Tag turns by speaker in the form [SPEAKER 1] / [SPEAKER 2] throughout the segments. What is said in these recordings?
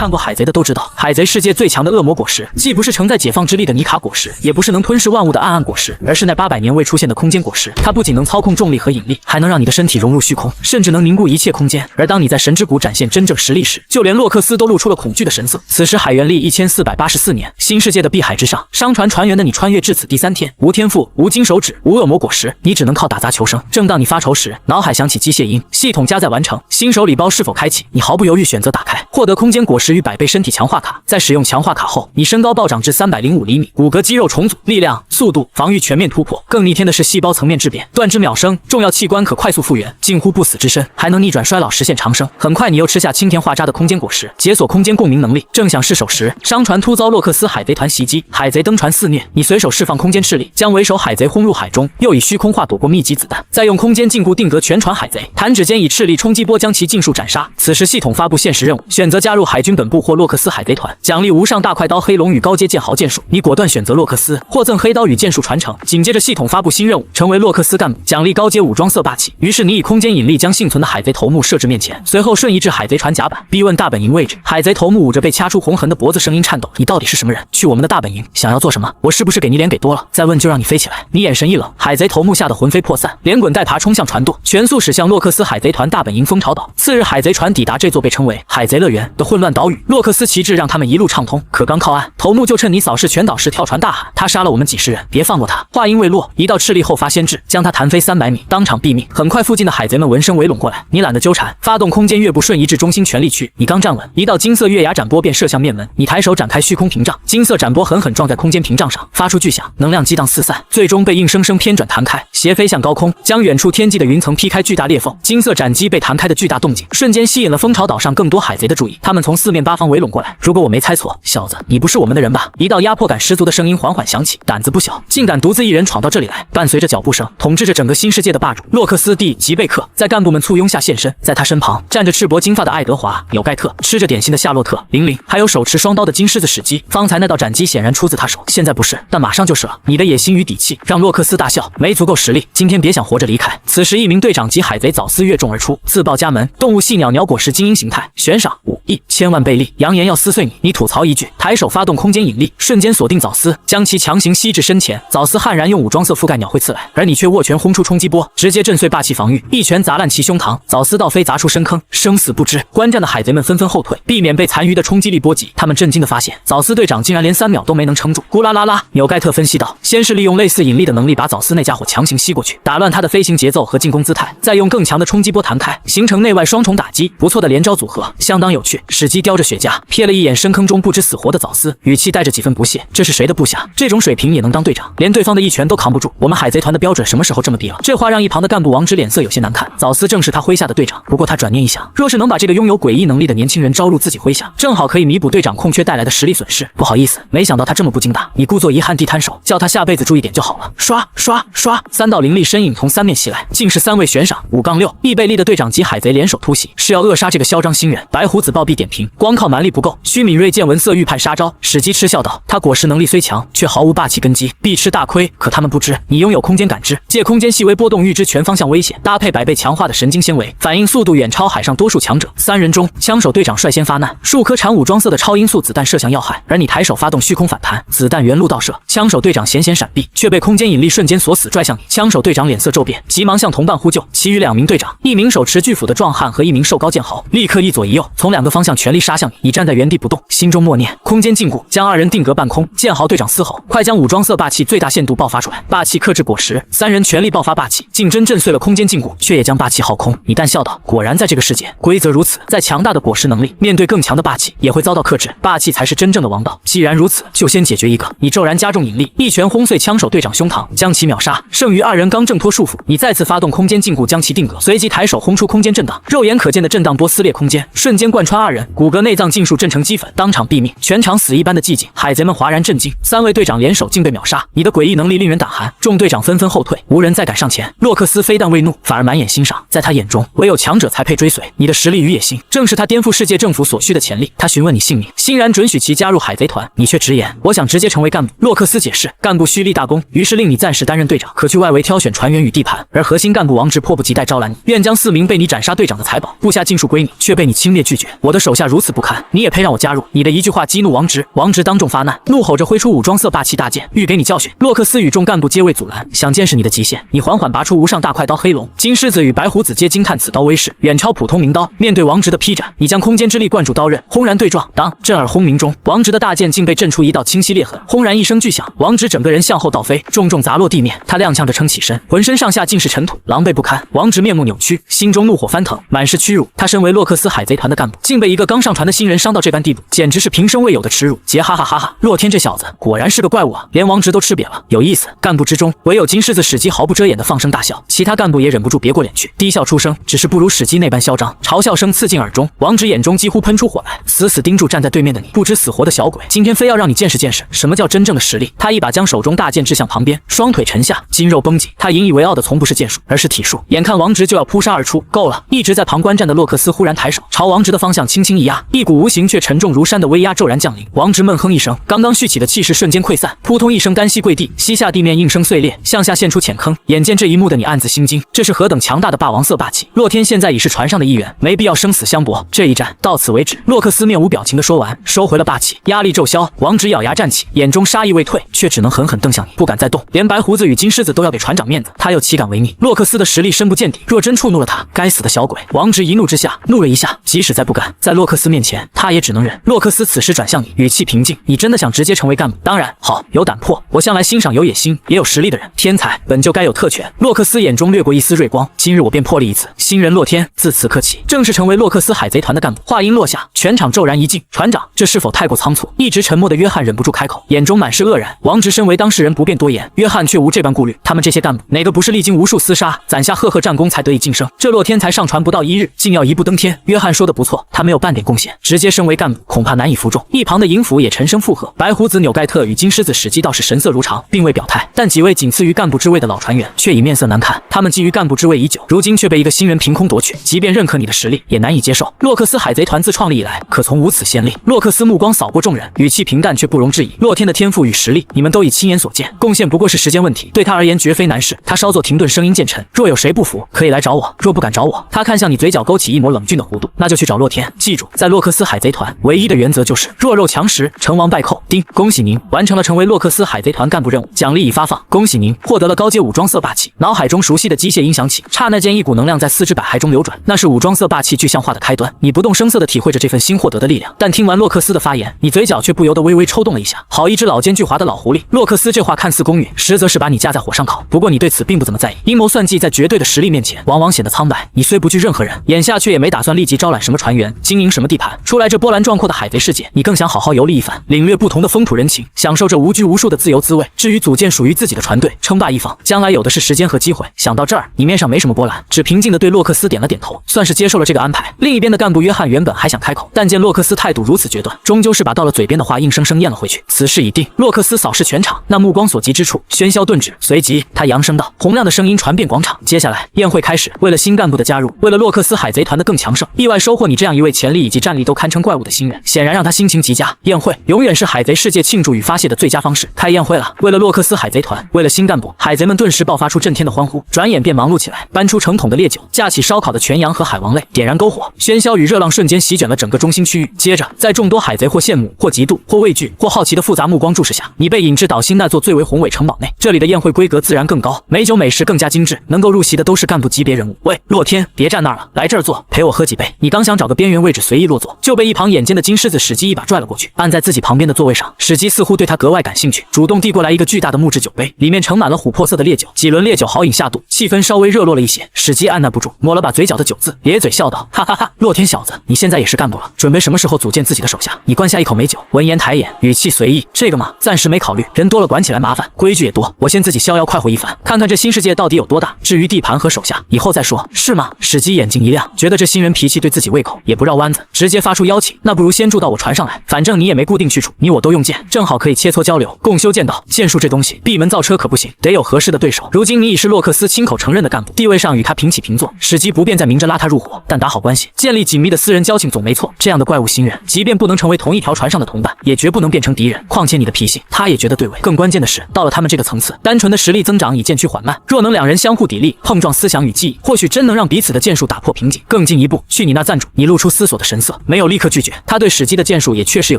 [SPEAKER 1] 看过海贼的都知道，海贼世界最强的恶魔果实，既不是承载解放之力的尼卡果实，也不是能吞噬万物的暗暗果实，而是那800年未出现的空间果实。它不仅能操控重力和引力，还能让你的身体融入虚空，甚至能凝固一切空间。而当你在神之谷展现真正实力时，就连洛克斯都露出了恐惧的神色。此时海元历1484年，新世界的碧海之上，商船船员的你穿越至此第3天，无天赋，无金手指，无恶魔果实，你只能靠打杂求生。正当你发愁时，脑海响起机械音，系统加载完成，新手礼包是否开启？你毫不犹豫选择打开，获得空间果实与100倍身体强化卡。在使用强化卡后，你身高暴涨至305厘米，骨骼肌肉重组，力量、速度、防御全面突破。更逆天的是细胞层面质变，断肢秒生，重要器官可快速复原，近乎不死之身，还能逆转衰老实现长生。很快你又吃下青田化渣的空间果实，解锁空间共鸣能力。正想试手时，商船突遭洛克斯海贼团袭击，海贼登船肆虐。你随手释放空间斥力，将为首海贼轰入海中，又以虚空化躲过密集子弹，再用空间禁锢定格全船海贼，弹指间以斥力冲击波将其尽数斩杀。此时系统发布现实任务，选择加入海军本部或洛克斯海贼团，奖励无上大快刀、黑龙与高阶剑豪剑术。你果断选择洛克斯，获赠黑刀与剑术传承。紧接着系统发布新任务，成为洛克斯干部，奖励高阶武装色霸气。于是你以空间引力将幸存的海贼头目设置面前，随后瞬移至海贼船甲板，逼问大本营位置。海贼头目捂着被掐出红痕的脖子，声音颤抖：“你到底是什么人？去我们的大本营想要做什么？我是不是给你脸给多了？再问就让你飞起来！”你眼神一冷，海贼头目吓得魂飞魄散，连滚带爬冲向船舵，全速驶向洛克斯海贼团大本营蜂巢岛。次日，海贼船抵达这座被称为海贼乐园的混乱岛屿，洛克斯旗帜让他们一路畅通。可刚靠岸，头目就趁你扫视全岛时跳船大喊：“他杀了我们几十人，别放过他！”话音未落，一道斥力后发先至将他弹飞300米，当场毙命。很快，附近的海贼们闻声围拢过来，你懒得纠缠，发动空间月步瞬移至中心全力区。你刚站稳，一道金色月牙斩波便射向面门，你抬手展开虚空屏障，金色斩波狠狠撞在空间屏障上，发出巨响，能量激荡四散，最终被硬生生偏转弹开，斜飞向高空，将远处天际的云层劈开巨大裂缝。金色斩击被弹开的巨大动静，瞬间吸引了蜂巢岛上更多海贼的注意，他们从四面八方围拢过来。如果我没猜错，小子，你不是我们的人吧？一道压迫感十足的声音缓缓响起，胆子不小，竟敢独自一人闯到这里来。伴随着脚步声，统治着整个新世界的霸主洛克斯蒂吉贝克在干部们簇拥下现身，在他身旁站着赤膊金发的爱德华、纽盖特，吃着点心的夏洛特、玲玲，还有手持双刀的金狮子史基。方才那道斩击显然出自他手，现在不是，但马上就是了。你的野心与底气让洛克斯大笑，没足够实力，今天别想活着离开。此时，一名队长级海贼藻丝跃众而出，自报家门：动物系鸟鸟果实精英形态，悬赏5亿，千万倍利，扬言要撕碎你。你吐槽一句，抬手发动空间引力，瞬间锁定藻丝，将其强行吸至身前。藻丝悍然用武装色覆盖鸟会刺来，而你却握拳轰出冲击波，直接震碎霸气防御，一拳砸烂其胸膛。藻丝倒飞砸出深坑，生死不知。观战的海贼们纷纷后退，避免被残余的冲击力波及。他们震惊地发现，藻丝队长竟然连3秒都没能撑住。咕啦啦啦，纽盖特分析道：先是利用类似引力的能力把藻丝那家伙强行吸过去，打乱他的飞行节奏和进攻姿态，再用更强的冲击波弹开，形成内外双重打击，不错的连招组合，相当有趣。史基叼着雪茄瞥了一眼深坑中不知死活的藻丝，语气带着几分不屑：这是谁的部下？这种水平也能当队长？连对方的一拳都扛不住，我们海贼团的标准什么时候这么低了？这话让一旁的干部王之脸色有些难看。藻丝正是他麾下的队长，不过他转念一想，若是能把这个拥有诡异能力的年轻人招入自己麾下，正好可以弥补队长空缺带来的实力损失。不好意思，没想到他这么不经打，你故作遗憾地摊手，叫他下辈子注意点就好了。刷刷刷，3道凌厉身影从3面袭来，竟是3位悬赏5-6亿倍利的队长级海贼联手突袭，是要扼杀这个嚣张新人。白胡子暴毙点评：光靠蛮力不够，需敏锐见闻色预判杀招。史基嗤笑道：他果实能力虽强，却毫无霸气根基，必吃大亏。可他们不知，你拥有空间感知，借空间细微波动预知全方向危险，搭配100倍强化的神经纤维，反应速度远超海上多数强者。3人中，枪手队长率先发难，数颗产武装色的超音速子弹射向要害，而你抬手发动虚空反弹，子弹原路倒射。枪手队长险险闪避，却被空间引力瞬间锁死，拽向你。枪手队长脸色骤变，急忙向同伴呼救。其余2名队长，一名手持巨斧的壮汉和一名瘦高剑豪，立刻一左一右从2个方向全力杀向你。你站在原地不动，心中默念空间禁锢，将2人定格半空。剑豪队长嘶吼：快将武装色霸气最大限度爆发出来！霸气克制果实。3人全力爆发霸气，竟真震碎了空间禁锢，却也将霸气耗空。你淡笑道：果然在这个世界，规则如此。再强大的果实能力，面对更强的霸气，也会遭到克制。霸气才是真正的王道。既然如此，就先解决一个。你骤然加重引力，一拳轰碎枪手队长胸膛，将其秒杀。剩余2人刚挣脱束缚，你再次发动空间禁锢将其定格，随即抬手轰出空间震荡，肉眼可见的震荡波撕裂空间，瞬间贯穿2人，骨骼内脏尽数震成齑粉，当场毙命。全场死一般的寂静，海贼们哗然震惊。3位队长联手竟被秒杀，你的诡异能力令人胆寒。众队长纷纷后退，无人再敢上前。洛克斯非但未怒，反而满眼欣赏。在他眼中，唯有强者才配追随。你的实力与野心，正是他颠覆世界政府所需的潜力。他询问你姓名，欣然准许其加入海贼团，你却直言：我想直接成为干部。洛克斯解释，干部需立大功，于是令你暂时担任队长，可去外围挑选船员与地盘。而核心干部王直迫不及待招揽你，愿将4名被你斩杀队长的财宝部下尽数归你，却被你轻蔑拒绝。我的手下如此不堪，你也配让我加入？你的一句话激怒王直，王直当众发难，怒吼着挥出武装色霸气大剑，欲给你教训。洛克斯与众干部皆未阻拦，想见识你的极限。你缓缓拔出无上大快刀黑龙，金狮子与白胡子皆惊叹此刀威势远超普通名刀。面对王直的劈斩，你将空间之力灌注刀刃，轰然对撞。当震耳轰鸣中，王直的大剑竟被震出一道清晰裂痕。轰然一声巨响，王直整个人向后倒飞，重重砸落地面。他踉跄着撑起身，浑身上下尽是尘土，狼狈不堪。王直面目扭曲，心中怒火翻腾，满是屈辱。他身为洛克斯海贼团的干部，竟被一个刚上船的新人伤到这般地步，简直是平生未有的耻辱。杰哈哈哈哈！洛天这小子果然是个怪物啊，连王直都吃瘪了。有意思，干部之中唯有金狮子史基毫不遮掩地放声大笑，其他干部也忍不住别过脸去，低笑出声，只是不如史基那般嚣张。嘲笑声刺进耳中，王直眼中几乎喷出火来，死死盯住站在对面的你，不知死活的小鬼，今天非要让你见识见识什么叫真正的实力。他一把将手中大剑掷向旁边，双腿沉下，筋肉绷紧。他引以为傲的从不是剑术，而是体术。眼看王直就要扑杀而出，够了！一直在旁观战的洛克斯忽然抬手，朝王直的方向轻轻一压，一股无形却沉重如山的威压骤然降临。王直闷哼一声，刚刚蓄起的气势瞬间溃散，扑通一声单膝跪地，膝下地面应声碎裂，向下现出浅坑。眼见这一幕的你暗自心惊，这是何等强大的霸王色霸气！洛天现在已是船上的一员，没必要生死相搏，这一战到此为止。洛克斯面无表情地说完，收回了霸气，压力骤消。王直咬牙站起，眼中杀意未退，却只能狠狠瞪向你，不敢再动。连白胡子与金狮子都要给船长面子，他又岂敢违逆？洛克斯的实力深不见底，若真触怒了他，该死的小鬼！王直一怒之下怒了一下，即使再不敢，在洛克斯面前，他也只能忍。洛克斯此时转向你，语气平静：“你真的想直接成为干部？当然好，有胆魄。我向来欣赏有野心也有实力的人，天才本就该有特权。”洛克斯眼中掠过一丝锐光，今日我便破例一次，新人洛天自此刻起正式成为洛克斯海贼团的干部。话音落下，全场骤然一静。船长，这是否太过仓促？一直沉默的约翰忍不住开口，眼中满是愕然。王直身为当事人不便多言，约翰却无这般顾虑。他们这些干部哪个不是历经无数厮杀，攒下赫赫战功才得以晋升？这洛天才上船不到1日，竟要一步登天。约翰说的不错，他没有半点贡献，直接升为干部恐怕难以服众。一旁的营府也沉声附和。白胡子纽盖特与金狮子史基倒是神色如常，并未表态，但几位仅次于干部之位的老船员却已面色难看。他们觊觎干部之位已久，如今却被一个新人凭空夺取，即便认可你的实力，也难以接受。洛克斯海贼团自创立以来，可从无此先例。洛克斯目光扫过众人，语气平淡却不容置疑。洛天的天赋与实力，你们都已亲眼所见，贡献不过是时间问题，对他而言绝非难事。他稍作停顿，声音渐沉：“若有谁不服，可以来找我；若不敢找我。”他看向你，嘴角勾起一抹冷峻的弧度：“那就去找洛天。记住，在洛克斯海贼团，唯一的原则就是弱肉强食，成王败寇。丁，恭喜您完成了成为洛克斯海贼团干部任务，奖励已发放。恭喜您获得了高阶武装色霸气。”脑海中熟悉的机械音响起，刹那间一股能量在四肢百骸中流转，那是武装色霸气具象化的开端。你不动声色地体会着这份新获得的力量，但听完洛克斯的发言，你嘴角却不由得微微抽动了一下。好一只老奸巨猾的老狐狸！洛克斯这话看似公允，实则是把你架在火上烤。不过你对此并不怎么在意，阴谋算计在绝对的实力面前，往往显得苍白。你虽不惧任何人，眼下却也没打算立即招揽什么船员，经营什么地盘。出来这波澜壮阔的海贼世界，你更想好好游历一番，领略不同的风土人情，享受这无拘无束的自由滋味。至于组建属于自己的船队，称霸一方，将来有的是时间和机会。想到这儿，你面上没什么波澜，只平静地对洛克斯点了点头，算是接受了这个安排。另一边的干部约翰原本还想开口，但见洛克斯态度如此决断，终究是把到了嘴边的话硬生生咽了回去。此事已定。洛克斯扫视全场，那目光所及之处，喧嚣顿止。随即他扬声道，洪亮的声音传遍广场：“接下来宴会开始。为了新干部的加入，为了洛克斯海贼团的更强盛，意外收获你这样一位潜力以及战力都堪称怪物的新人，显然让他心情极佳。宴会永远是海贼世界庆祝与发泄的最佳方式。开宴会了！为了洛克斯海贼团，为了新干部，海贼们顿时爆发出震天的欢呼，转眼便忙碌起来，搬出成桶的烈酒，架起烧烤的全羊和海王类，点燃篝火，喧嚣与热浪瞬间席卷了整个中心区域。接着，在众多海贼或羡慕、或嫉妒、或畏惧、或好奇的复杂目光注视下，你被引至岛心那座最为宏伟城堡内。这里的宴会规格自然更高，美酒美食更加精致，能够入席的都是干部级别人物。喂，洛天，别站那儿了，来这儿坐，陪我喝几杯。你刚想找个边缘位置随意落座，就被一旁眼尖的金狮子史基一把拽了过去，按在自己旁边的座位上。史基似乎对他格外感兴趣，主动递过来一个巨大的木质酒杯，里面盛满了琥珀色的烈酒。几轮烈酒好饮下肚，气氛稍微热络了一些。史基按捺不住，抹了把嘴角的酒渍，咧嘴笑道：“哈哈哈，洛天小子，你现在也是干部了，准备什么时候组建自己的手下？”你灌下一口美酒，闻言抬眼，语气随意：“这个嘛，暂时没考虑，人多了管起来麻烦，规矩也多，我先自己逍遥快活一番，看看这新世界到底有多大。至于地盘和手下，以后再说，是吗？”史基眼睛一亮，觉得这新人脾气对自己胃口，也不绕弯子，直接发出邀请：“那不如先住到我船上来，反正你也没固定去处，你我都用剑，正好可以切磋交流，共修剑道。剑术这东西，闭门造车可不行，得有合适的对手。如今你已是洛克斯亲口承认的干部，地位上与他平起平坐，史基不便再明着拉他入伙，但打好关系，建立紧密的私人交情总没错。这样的怪物新人，即便不能成为同一条船上的同伴，也绝不能变成敌人。况且你的脾性，他也觉得对味。更关键的是，到了他们这个层次，单纯的实力增长已渐趋缓慢，若能两人相互砥砺，碰撞思想与技艺，或许真能让彼此的剑术打破瓶颈。更进一步，去你那赞助，你露出出思索的神色，没有立刻拒绝。他对史基的剑术也确实有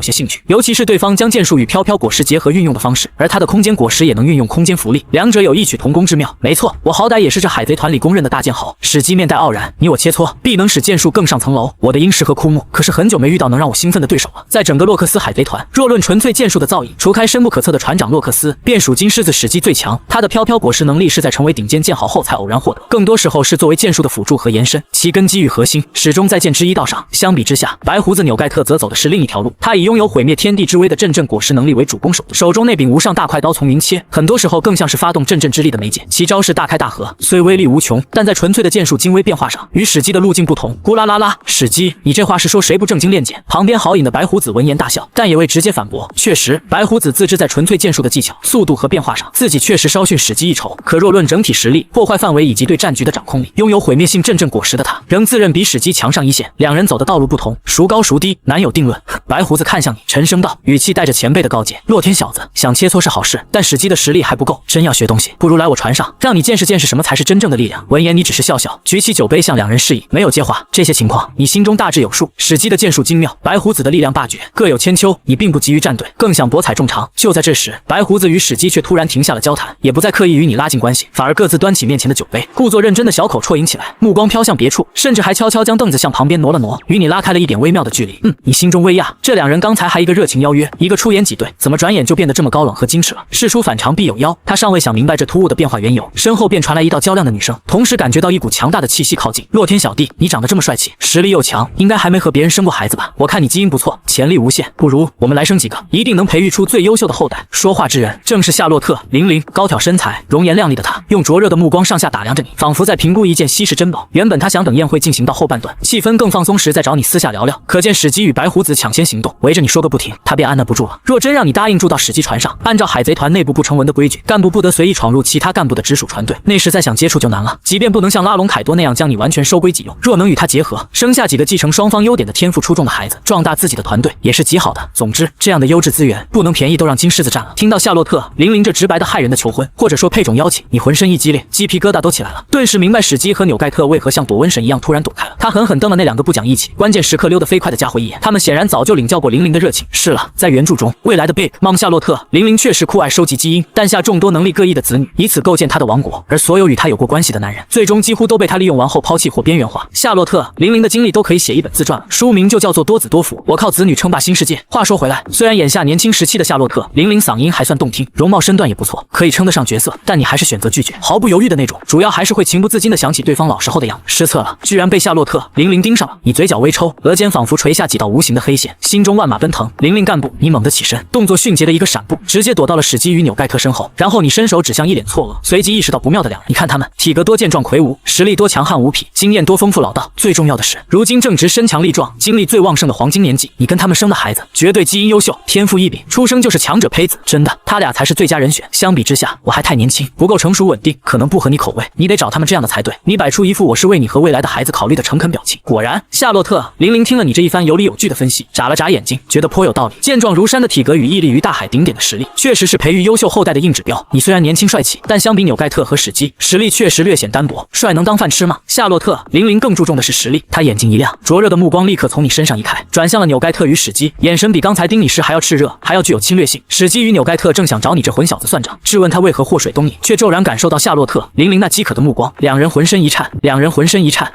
[SPEAKER 1] 些兴趣，尤其是对方将剑术与飘飘果实结合运用的方式，而他的空间果实也能运用空间符力，两者有异曲同工之妙。没错，我好歹也是这海贼团里公认的大剑豪。史基面带傲然，你我切磋，必能使剑术更上层楼。我的鹰石和枯木可是很久没遇到能让我兴奋的对手了。在整个洛克斯海贼团，若论纯粹剑术的造诣，除开深不可测的船长洛克斯，便属金狮子史基最强。他的飘飘果实能力是在成为顶尖剑豪后才偶然获得，更多时候是作为剑术的辅助和延伸，其根基与核心始终在剑之一道上。相比之下，白胡子纽盖特则走的是另一条路，他以拥有毁灭天地之威的阵阵果实能力为主攻手段，手中那柄无上大快刀从云切，很多时候更像是发动阵阵之力的媒介。其招式大开大合，虽威力无穷，但在纯粹的剑术精微变化上，与史基的路径不同。咕啦啦啦，史基，你这话是说谁不正经练剑？旁边好饮的白胡子闻言大笑，但也未直接反驳。确实，白胡子自知在纯粹剑术的技巧、速度和变化上，自己确实稍逊史基一筹。可若论整体实力、破坏范围以及对战局的掌控力，拥有毁灭性阵阵果实的他，仍自认比史基强上一线。两人走的道路不同，孰高孰低，难有定论。白胡子看向你，沉声道，语气带着前辈的告诫：洛天小子，想切磋是好事，但史基的实力还不够，真要学东西，不如来我船上，让你见识见识什么才是真正的力量。闻言，你只是笑笑，举起酒杯向两人示意，没有接话。这些情况你心中大致有数。史基的剑术精妙，白胡子的力量霸绝，各有千秋。你并不急于站队，更想博采众长。就在这时，白胡子与史基却突然停下了交谈，也不再刻意与你拉近关系，反而各自端起面前的酒杯，故作认真的小口啜饮起来，目光飘向别处，甚至还悄悄将凳子向旁边挪了挪，与你拉开了一点微妙的距离。你心中微讶，这两人刚才还一个热情邀约，一个出言挤兑，怎么转眼就变得这么高冷和矜持了？事出反常必有妖。他尚未想明白这突兀的变化缘由，身后便传来一道娇亮的女声，同时感觉到一股强大的气息靠近。洛天小弟，你长得这么帅气，实力又强，应该还没和别人生过孩子吧？我看你基因不错，潜力无限，不如我们来生几个，一定能培育出最优秀的后代。说话之人正是夏洛特。玲玲高挑身材，容颜靓丽的她，用灼热的目光上下打量着你，仿佛在评估一件稀世珍宝。原本他想等宴会进行到后半段，气氛更放松时再找你私下聊聊，可见史基与白胡子抢先行动，围着你说个不停，他便按捺不住了。若真让你答应住到史基船上，按照海贼团内部不成文的规矩，干部不得随意闯入其他干部的直属船队，那时再想接触就难了。即便不能像拉隆凯多那样将你完全收归己用，若能与他结合，生下几个继承双方优点的天赋出众的孩子，壮大自己的团队，也是极好的。总之，这样的优质资源不能便宜都让金狮子占了。听到夏洛特、玲玲这直白的骇人的求婚，或者说配种邀请，你浑身一激灵，鸡皮疙瘩都起来了，顿时明白史基和纽盖特为何像躲瘟神一样突然躲开了。他狠狠瞪了那两个不讲义气、关键时刻溜得飞快的家伙一眼，他们显然早就领教过玲玲的热情。是了，在原著中，未来的 Big Mom 夏洛特、玲玲确实酷爱收集基因，诞下众多能力各异的子女，以此构建他的王国。而所有与他有过关系的男人，最终几乎都被他利用完后抛弃或边缘化。夏洛特、玲玲的经历都可以写一本自传了，书名就叫做多子多福，我靠子女称霸新世界。话说回来，虽然眼下年轻时期的夏洛特、玲玲嗓音还算动听，容貌身段也不错，可以称得上角色，但你还是选择拒绝，毫不犹豫的那种，主要还是会情不自禁的想起对方老时候的样子。失策了，居然被夏洛特、玲玲盯上了。你嘴角微抽，额间仿佛垂下几道无形的黑线，心中万马奔腾。玲玲干部，你猛地起身，动作迅捷的一个闪步，直接躲到了史基与纽盖特身后，然后你伸手指向一脸错愕，随即意识到不妙的两人。你看他们体格多健壮魁梧，实力多强悍无匹，经验多丰富老道，最重要的是如今正值身强力壮、精力最旺盛的黄金年纪。你跟他们生的孩子绝对基因优秀，天赋异禀，出生就是强者胚子，真的，他俩才是最佳人选。相比之下，我还太年轻，不够成熟稳定，可能不合你口味，你得找他们这样的才对。你摆出一副我是为你和未来的孩子考虑的诚恳表情。果然，夏洛特、玲玲听了你这一番有理有据的分析，眨了眨眼睛，觉得颇有道理。健壮如山的体格与屹立于大海顶点的实力，确实是培育优秀后代的硬指标。你虽然年轻帅气，但相比纽盖特和史基，实力确实略显单薄。帅能当饭吃吗？夏洛特、玲玲更注重的是实力。他眼睛一亮，灼热的目光立刻从你身上移开，转向了纽盖特与史基，眼神比刚才盯你时还要炽热，还要具有侵略性。史基与纽盖特正想找你这混小子算账，质问他为何祸水东引，却骤然感受到夏洛特、玲玲那饥渴的目光，两人浑身一颤，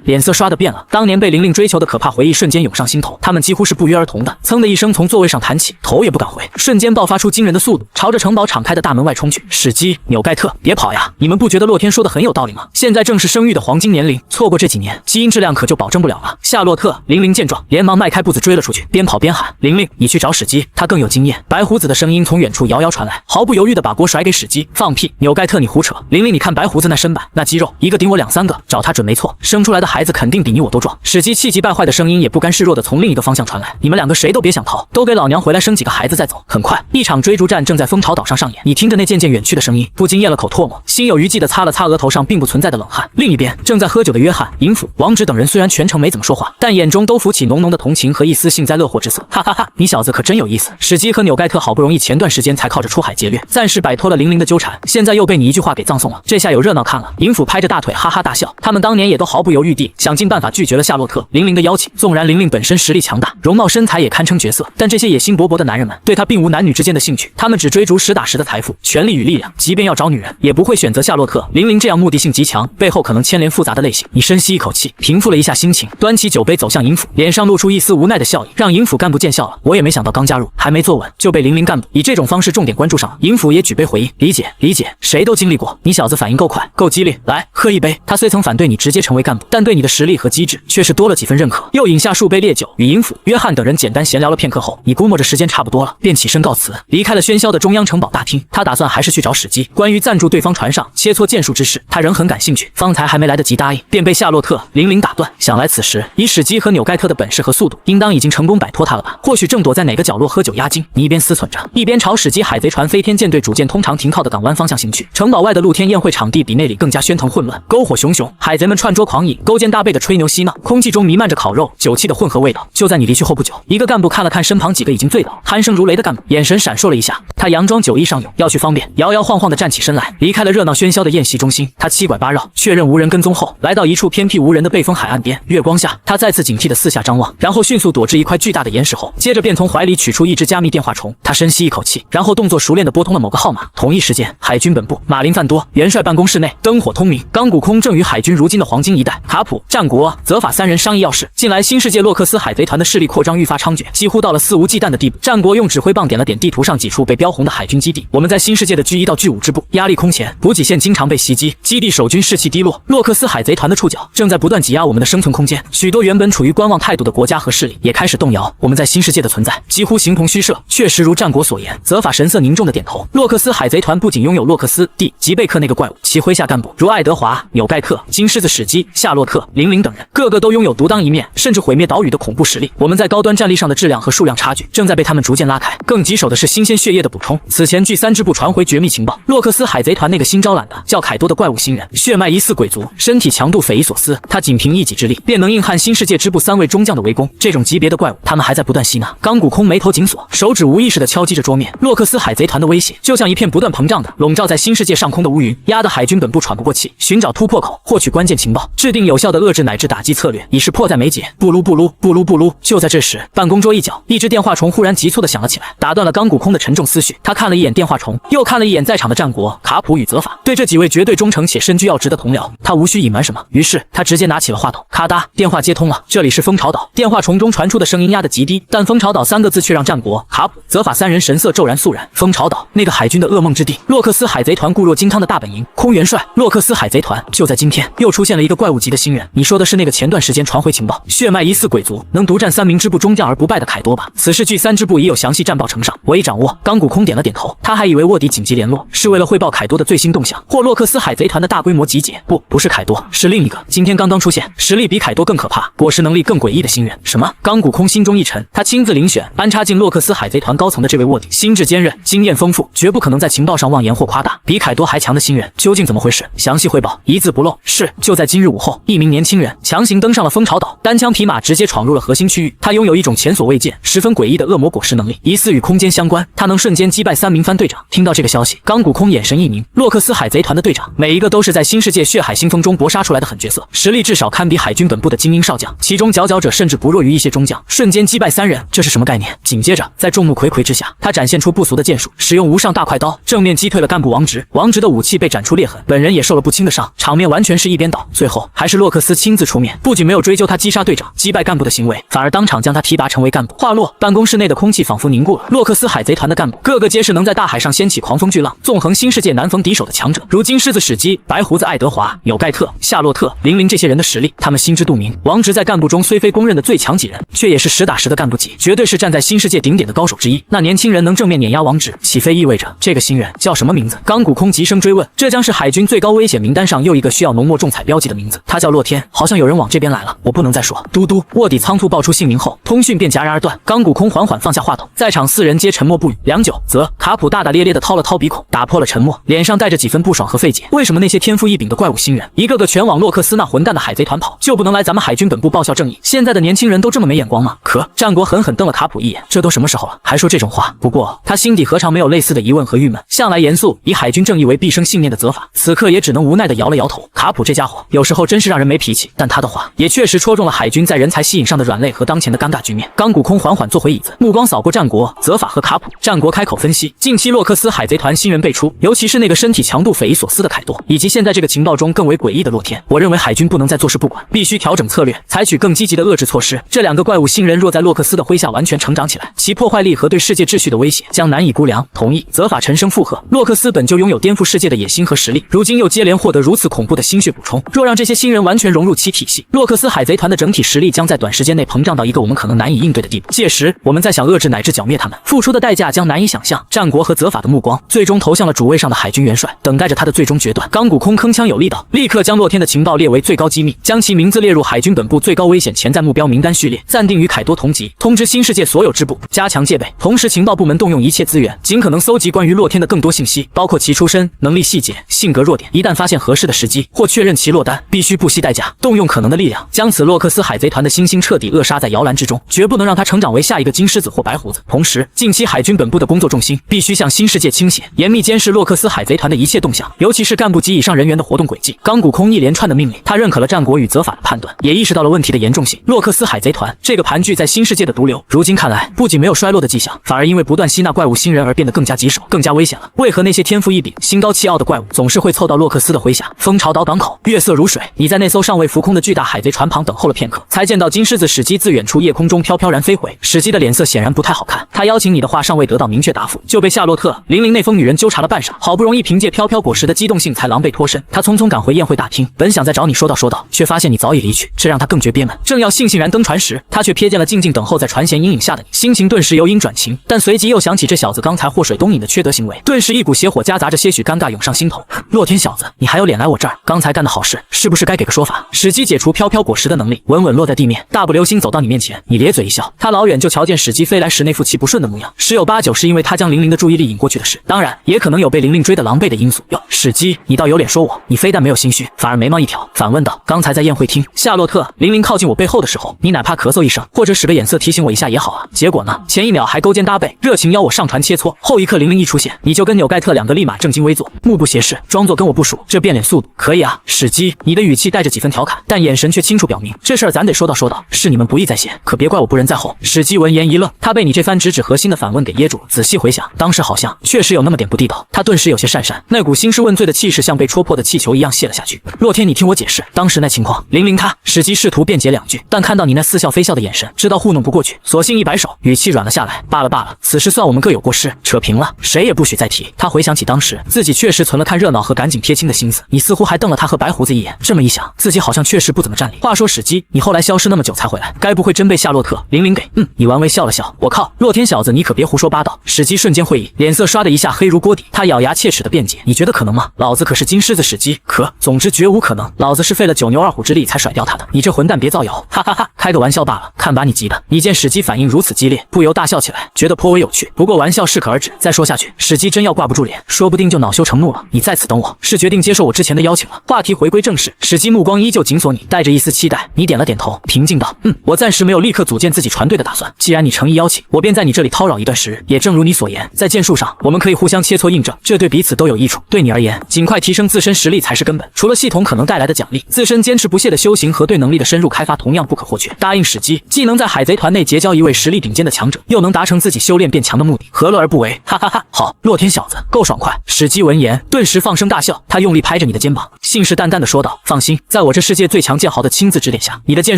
[SPEAKER 1] 脸色刷的变了。当年被玲玲追求的可怕回忆瞬间涌上心头，他们几乎是不约而同的，噌的一声从座位上弹起，头也不敢回，瞬间爆发出惊人的速度，朝着城堡敞开的大门外冲去。史基、纽盖特，别跑呀！你们不觉得洛天说的很有道理吗？现在正是生育的黄金年龄，错过这几年，基因质量可就保证不了了。夏洛特、玲玲见状，连忙迈开步子追了出去，边跑边喊：“玲玲，你去找史基，他更有经验。”白胡子的声音从远处遥遥传来，毫不犹豫地把锅甩给史基：“放屁！纽盖特，你胡扯！玲玲，你看白胡子那身板，那肌肉，一个顶我2、3个，找他准没错。生出来的孩子肯定比你我都壮。”史基气急败坏的声音也不甘示弱地从另一个方向传来：“你们两个谁都别想逃，都给老娘回来生几个孩子再走！”很快，一场追逐战正在蜂巢岛上上演。你听着那渐渐远去的声音，不禁咽了口唾沫，心有余悸地擦了擦额头上并不存在的冷汗。另一边，正在喝酒的约翰、银府、王直等人虽然全程没怎么说话，但眼中都浮起浓浓的同情和一丝幸灾乐祸之色。哈哈哈，你小子可真有意思！史基和纽盖特好不容易前段时间才靠着出海劫掠，暂时摆脱了玲玲的纠缠，现在又被你一句话给葬送了，这下有热闹看了。银府拍着大腿哈哈大笑，他们当年也都毫不犹豫地想尽办法拒绝了夏洛特、玲玲的的邀请。纵然玲玲本身实力强大，容貌身材也堪称绝色，但这些野心勃勃的男人们对她并无男女之间的兴趣，他们只追逐实打实的财富、权力与力量。即便要找女人，也不会选择夏洛特、玲玲这样目的性极强、背后可能牵连复杂的类型。你深吸一口气，平复了一下心情，端起酒杯走向尹府，脸上露出一丝无奈的笑意，让尹府干部见笑了。我也没想到刚加入，还没坐稳就被玲玲干部以这种方式重点关注上了。尹府也举杯回应，理解理解，谁都经历过，你小子反应够快，够激烈，来喝一杯。他虽曾反对你直接成为干部，但对你的实力和机智却是多了几分认可。又饮下数杯烈酒，与尹府、约翰等人简单闲聊了片刻后，你估摸着时间差不多了，便起身告辞，离开了喧嚣的中央城堡大厅。他打算还是去找史基，关于赞助对方船上切磋剑术之事，他仍很感兴趣。方才还没来得及答应，便被夏洛特、玲玲打断。想来此时以史基和纽盖特的本事和速度，应当已经成功摆脱他了吧？或许正躲在哪个角落喝酒压惊。你一边思忖着，一边朝史基海贼船飞天舰队主舰通常停靠的港湾方向行去。城堡外的露天宴会场地比内里更加喧腾混乱，篝火熊熊，海贼们串桌狂饮，勾肩搭背的吹牛嬉闹，空气中弥漫着烤肉、酒气的混合味道。就在你离去后不久，一个干部看了看身旁几个已经醉倒、鼾声如雷的干部，眼神闪烁了一下。他佯装酒意上涌，要去方便，摇摇晃晃地站起身来，离开了热闹喧嚣的宴席中心。他七拐八绕，确认无人跟踪后，来到一处偏僻无人的背风海岸边。月光下，他再次警惕地四下张望，然后迅速躲至一块巨大的岩石后，接着便从怀里取出一只加密电话虫。他深吸一口气，然后动作熟练地拨通了某个号码。同一时间，海军本部马林范多元帅办公室内灯火通明，冈古空正与海军如今的黄金一代卡普、战国、泽法三人商议要事。近来新世界洛克斯海贼团的势力扩张愈发猖獗，几乎到了肆无忌惮的地步。战国用指挥棒点了点地图上几处被标红的海军基地，我们在新世界的巨1到巨5支部压力空前，补给线经常被袭击，基地守军士气低落。洛克斯海贼团的触角正在不断挤压我们的生存空间，许多原本处于观望态度的国家和势力也开始动摇。我们在新世界的存在几乎形同虚设。确实如战国所言，泽法神色凝重的点头。洛克斯海贼团不仅拥有洛克斯蒂吉贝克那个怪物，其麾下干部如爱德华、纽盖特、金狮子史基、夏洛特、玲玲等人，个个都拥有独当一面，甚至毁灭岛屿的恐怖实力。我们在高端战力上的质量和数量差距正在被他们逐渐拉开。更棘手的是新鲜血液的补充。此前据3支部传回绝密情报，洛克斯海贼团那个新招揽的叫凯多的怪物新人，血脉疑似鬼族，身体强度匪夷所思，他仅凭一己之力便能硬汉新世界支部3位中将的围攻。这种级别的怪物，他们还在不断吸纳。冈古空眉头紧锁，手指无意识地敲击着桌面。洛克斯海贼团的威胁就像一片不断膨胀的笼罩在新世界上空的乌云，压得海军本部喘不过气，寻找突破口，获取关键情报，制定有效的遏制乃至打击策略，已是迫在眉睫。布噜布噜布噜布噜。就在这时，办公桌一角，一只电话虫忽然急促地响了起来，打断了冈古空的沉重思绪。他看了一眼电话虫，又看了一眼在场的战国、卡普与泽法，对这几位绝对忠诚且身居要职的同僚，他无需隐瞒什么，于是他直接拿起了话筒。咔嗒，电话接通了，这里是蜂巢岛。电话虫中传出的声音压得极低，但蜂巢岛3个字却让战国、卡普、泽法3人神色骤然肃然。蜂巢岛，那个海军的噩梦之地，洛克斯海贼团固若金汤的大本营。空元帅，洛克斯海贼团就在今天又出现了一个怪物级的新人。你说的是那个前段时间传回情报，血脉疑似鬼族，能独占3名支部中将而不败的凯多吧？此事据3支部已有详细战报呈上，我已掌握。冈古空点了点头，他还以为卧底紧急联络是为了汇报凯多的最新动向，或洛克斯海贼团的大规模集结。不是凯多，是另一个今天刚刚出现，实力比凯多更可怕，果实能力更诡异的新人。什么？冈古空心中一沉，他亲自遴选安插进洛克斯海贼团高层的这位卧底，心智坚韧，经验丰富，绝不可能在情报上妄言或夸大，比凯多还强的新人究竟怎么回事？详细汇报，一字不漏。是。就在今日午后，一名年轻人强行登上了蜂巢岛，单枪匹马直接闯入了核心区域。他拥有一种前所未见、十分诡异的恶魔果实能力，疑似与空间相关。他能瞬间击败3名番队长。听到这个消息，冈古空眼神一凝。洛克斯海贼团的队长，每一个都是在新世界血海腥风中搏杀出来的狠角色，实力至少堪比海军本部的精英少将，其中佼佼者甚至不弱于一些中将。瞬间击败3人，这是什么概念？紧接着，在众目睽睽之下，他展现出不俗的剑术，使用无上大快刀，正面击退了干部王直。王直的武器被斩出裂痕，本人也受了不轻的伤，场面完全是一边倒。最后还是洛克斯亲自出面，不仅没有追究他击杀队长、击败干部的行为，反而当场将他提拔成为干部。话落，办公室内的空气仿佛凝固了。洛克斯海贼团的干部个个皆是能在大海上掀起狂风巨浪，纵横新世界难逢敌手的强者，如金狮子史基、白胡子爱德华、纽盖特、夏洛特、玲玲这些人的实力，他们心知肚明。王直在干部中虽非公认的最强几人，却也是实打实的干部级，绝对是站在新世界顶点的高手之一。那年轻人能正面碾压王直，岂非意味着这个新人叫什么名字？冈古空急声追问，这将是海军最高危险名单上又一个需要浓墨重彩标记的名字。他叫洛天，好像有人往这边来了，我不能再说。嘟嘟，卧底仓促报出姓名后，通讯便戛然而断。冈古空缓缓放下话筒，在场4人皆沉默不语。良久，则卡普大大咧咧地掏了掏鼻孔，打破了沉默，脸上带着几分不爽和费解。为什么那些天赋异禀的怪物新人，一个个全往洛克斯那混蛋的海贼团跑，就不能来咱们海军本部报效正义？现在的年轻人都这么没眼光吗？可战国狠狠瞪了卡普一眼，这都什么时候了，还说这种话？不过他心底何尝没有类似的疑问和郁闷？向来严肃，以海军正义为毕生信念的泽法，此刻也只能无奈地摇了摇头。卡普这家伙有时候真是让人没脾气，但他的话也确实戳中了了海军在人才吸引上的软肋和当前的尴尬局面。钢骨空缓缓坐回椅子，目光扫过战国、泽法和卡普。战国开口分析，近期洛克斯海贼团新人辈出，尤其是那个身体强度匪夷所思的凯多，以及现在这个情报中更为诡异的洛天。我认为海军不能再坐视不管，必须调整策略，采取更积极的遏制措施。这两个怪物新人若在洛克斯的麾下完全成长起来，其破坏力和对世界秩序的威胁将难以估量。同意。泽法沉声附和。洛克斯本就拥有颠覆世界的野心和实力，如今又接连获得如此恐怖的心血补充，若让这些新人完全融入其体系，洛克斯海贼团的整体实力将在短时间内膨胀到一个我们可能难以应对的地步。届时，我们再想遏制乃至剿灭他们，付出的代价将难以想象。战国和泽法的目光最终投向了主位上的海军元帅，等待着他的最终决断。钢骨空铿锵有力道，立刻将洛天的情报列为最高机密，将其名字列入海军本部最高危险潜在目标名单序列，暂定与凯多同级，通知新世界所有支部加强戒备。同时，情报部门动用一切资源，尽可能搜集关于洛天的更多信息，包括其出身、能力细节、性格弱点。一旦发现合适的时机或确认其落单，必须不惜代价动用可能的力量，将此洛克斯海贼团的新星彻底扼杀在摇篮之中，绝不能让他成长为下一个金狮子或白胡子。同时，近期海军本部的工作重心必须向新世界倾斜，严密监视洛克斯海贼团的一切动向，尤其是干部及以上人员的活动轨迹。钢骨空一连串的命令，他认可了战国与泽法的判断，也意识到了问题的严重性。洛克斯海贼团这个盘踞在新世界的毒瘤，如今看来不仅没有衰落的迹象，反而因为不断吸纳怪物新人而变得更加棘手，更加危险了。为何那些天赋异禀、心高气傲的怪物总是会凑到洛克斯的麾下？蜂巢岛港口，月色如水。你在那艘尚未浮空的巨大海贼船旁等候了片刻，才见到金狮子史基自远处夜空中飘飘然飞回。史基的脸色显然不太好看，他邀请你的话尚未得到明确答复，就被夏洛特、玲玲那疯女人纠缠了半晌，好不容易凭借飘飘果实的机动性才狼狈脱身。他匆匆赶回宴会大厅，本想再找你说道，却发现你早已离去，这让他更觉憋闷。正要悻然登船时，他却瞥见了静静等候在船舷阴影下的你，心情顿时由阴转晴，但随即又想起这小子刚才祸水东引的缺德行为，顿时一股邪火夹杂着些许尴尬涌上心头。洛天小子，你还有脸来我这儿？刚才干的好事，是不是该给个说法？史基解除飘飘果实的能力，稳稳落在地面，大步流星走到你面前，你咧嘴一笑。他老远就瞧见史基飞来时那副气不顺的模样，十有八九是因为他将玲玲的注意力引过去的事，当然也可能有被玲玲追得狼狈的因素。哟，史基，你倒有脸说我？你非但没有心虚，反而眉毛一挑，反问道：刚才在宴会厅，夏洛特、玲玲靠近我背后的时候，你哪怕咳嗽一声，或者使个眼色提醒我一下也好啊。结果呢，前一秒还勾肩搭背，热情邀我上船切磋，后一刻玲玲一出现，你就跟纽盖特两个立马正襟危坐，目不斜视，装作跟我不熟。这变脸速度可以啊，史基，你的语气带着几分调侃，但眼神却清楚表明这事儿咱得说道，是你们不义在先，可别怪我不仁在后。史基闻言一愣，他被你这番直指核心的反问给噎住了。仔细回想，当时好像确实有那么点不地道，他顿时有些讪讪，那股兴师问罪的气势像被戳破的气球一样泄了下去。洛天，你听我解释，当时那情况，玲玲她……史基试图辩解两句，但看到你那似笑非笑的眼神，知道糊弄不过去，索性一摆手，语气软了下来。罢了，此事算我们各有过失，扯平了，谁也不许再提。他回想起当时自己确实存了看热闹和赶紧贴亲的心思，你似乎还瞪了他和白胡子一眼，这么一想，自己好像确实不怎么占理。话说史基，你后来消失那么久才回来，该不会真被夏洛特、玲玲给……你玩味笑了笑。我靠，洛天小子，你可别胡说八道。史基瞬间会意，脸色刷的一下黑如锅底，他咬牙切齿的辩解，你觉得可能吗？老子可是金狮子史基，总之绝无可能，老子是费了九牛二虎之力才甩掉他的，你这混蛋别造谣，哈哈哈，开个玩笑罢了。看把你急的。你见史基反应如此激烈，不由大笑起来，觉得颇为有趣。不过玩笑适可而止，再说下去，史基真要挂不住脸，说不定就恼羞成怒了。你在此等我，是决定接受我之前的邀请了。话题回归正事，史基目光依旧紧锁你，带着一丝期待。你点了点头，平静道：我暂时没有立刻组建自己船队的打算。既然你诚意邀请，我便在你这里叨扰一段时日。也正如你所言，在剑术上，我们可以互相切磋印证，这对彼此都有益处。对你而言，尽快提升自身实力才是根本。除了系统可能带来的奖励，自身坚持不懈的修行和对能力的深入开发同样不可或缺。答应史基，既能在海贼团内结交一位实力顶尖的强者，又能达成自己修炼变强的目的，何乐而不为？哈哈哈！好，洛天小子，够爽快。史基闻言，顿时放声大笑，他用力拍着你的肩膀，信誓旦旦地说道：放心，在我这世界最强剑豪的亲自指点下，你的剑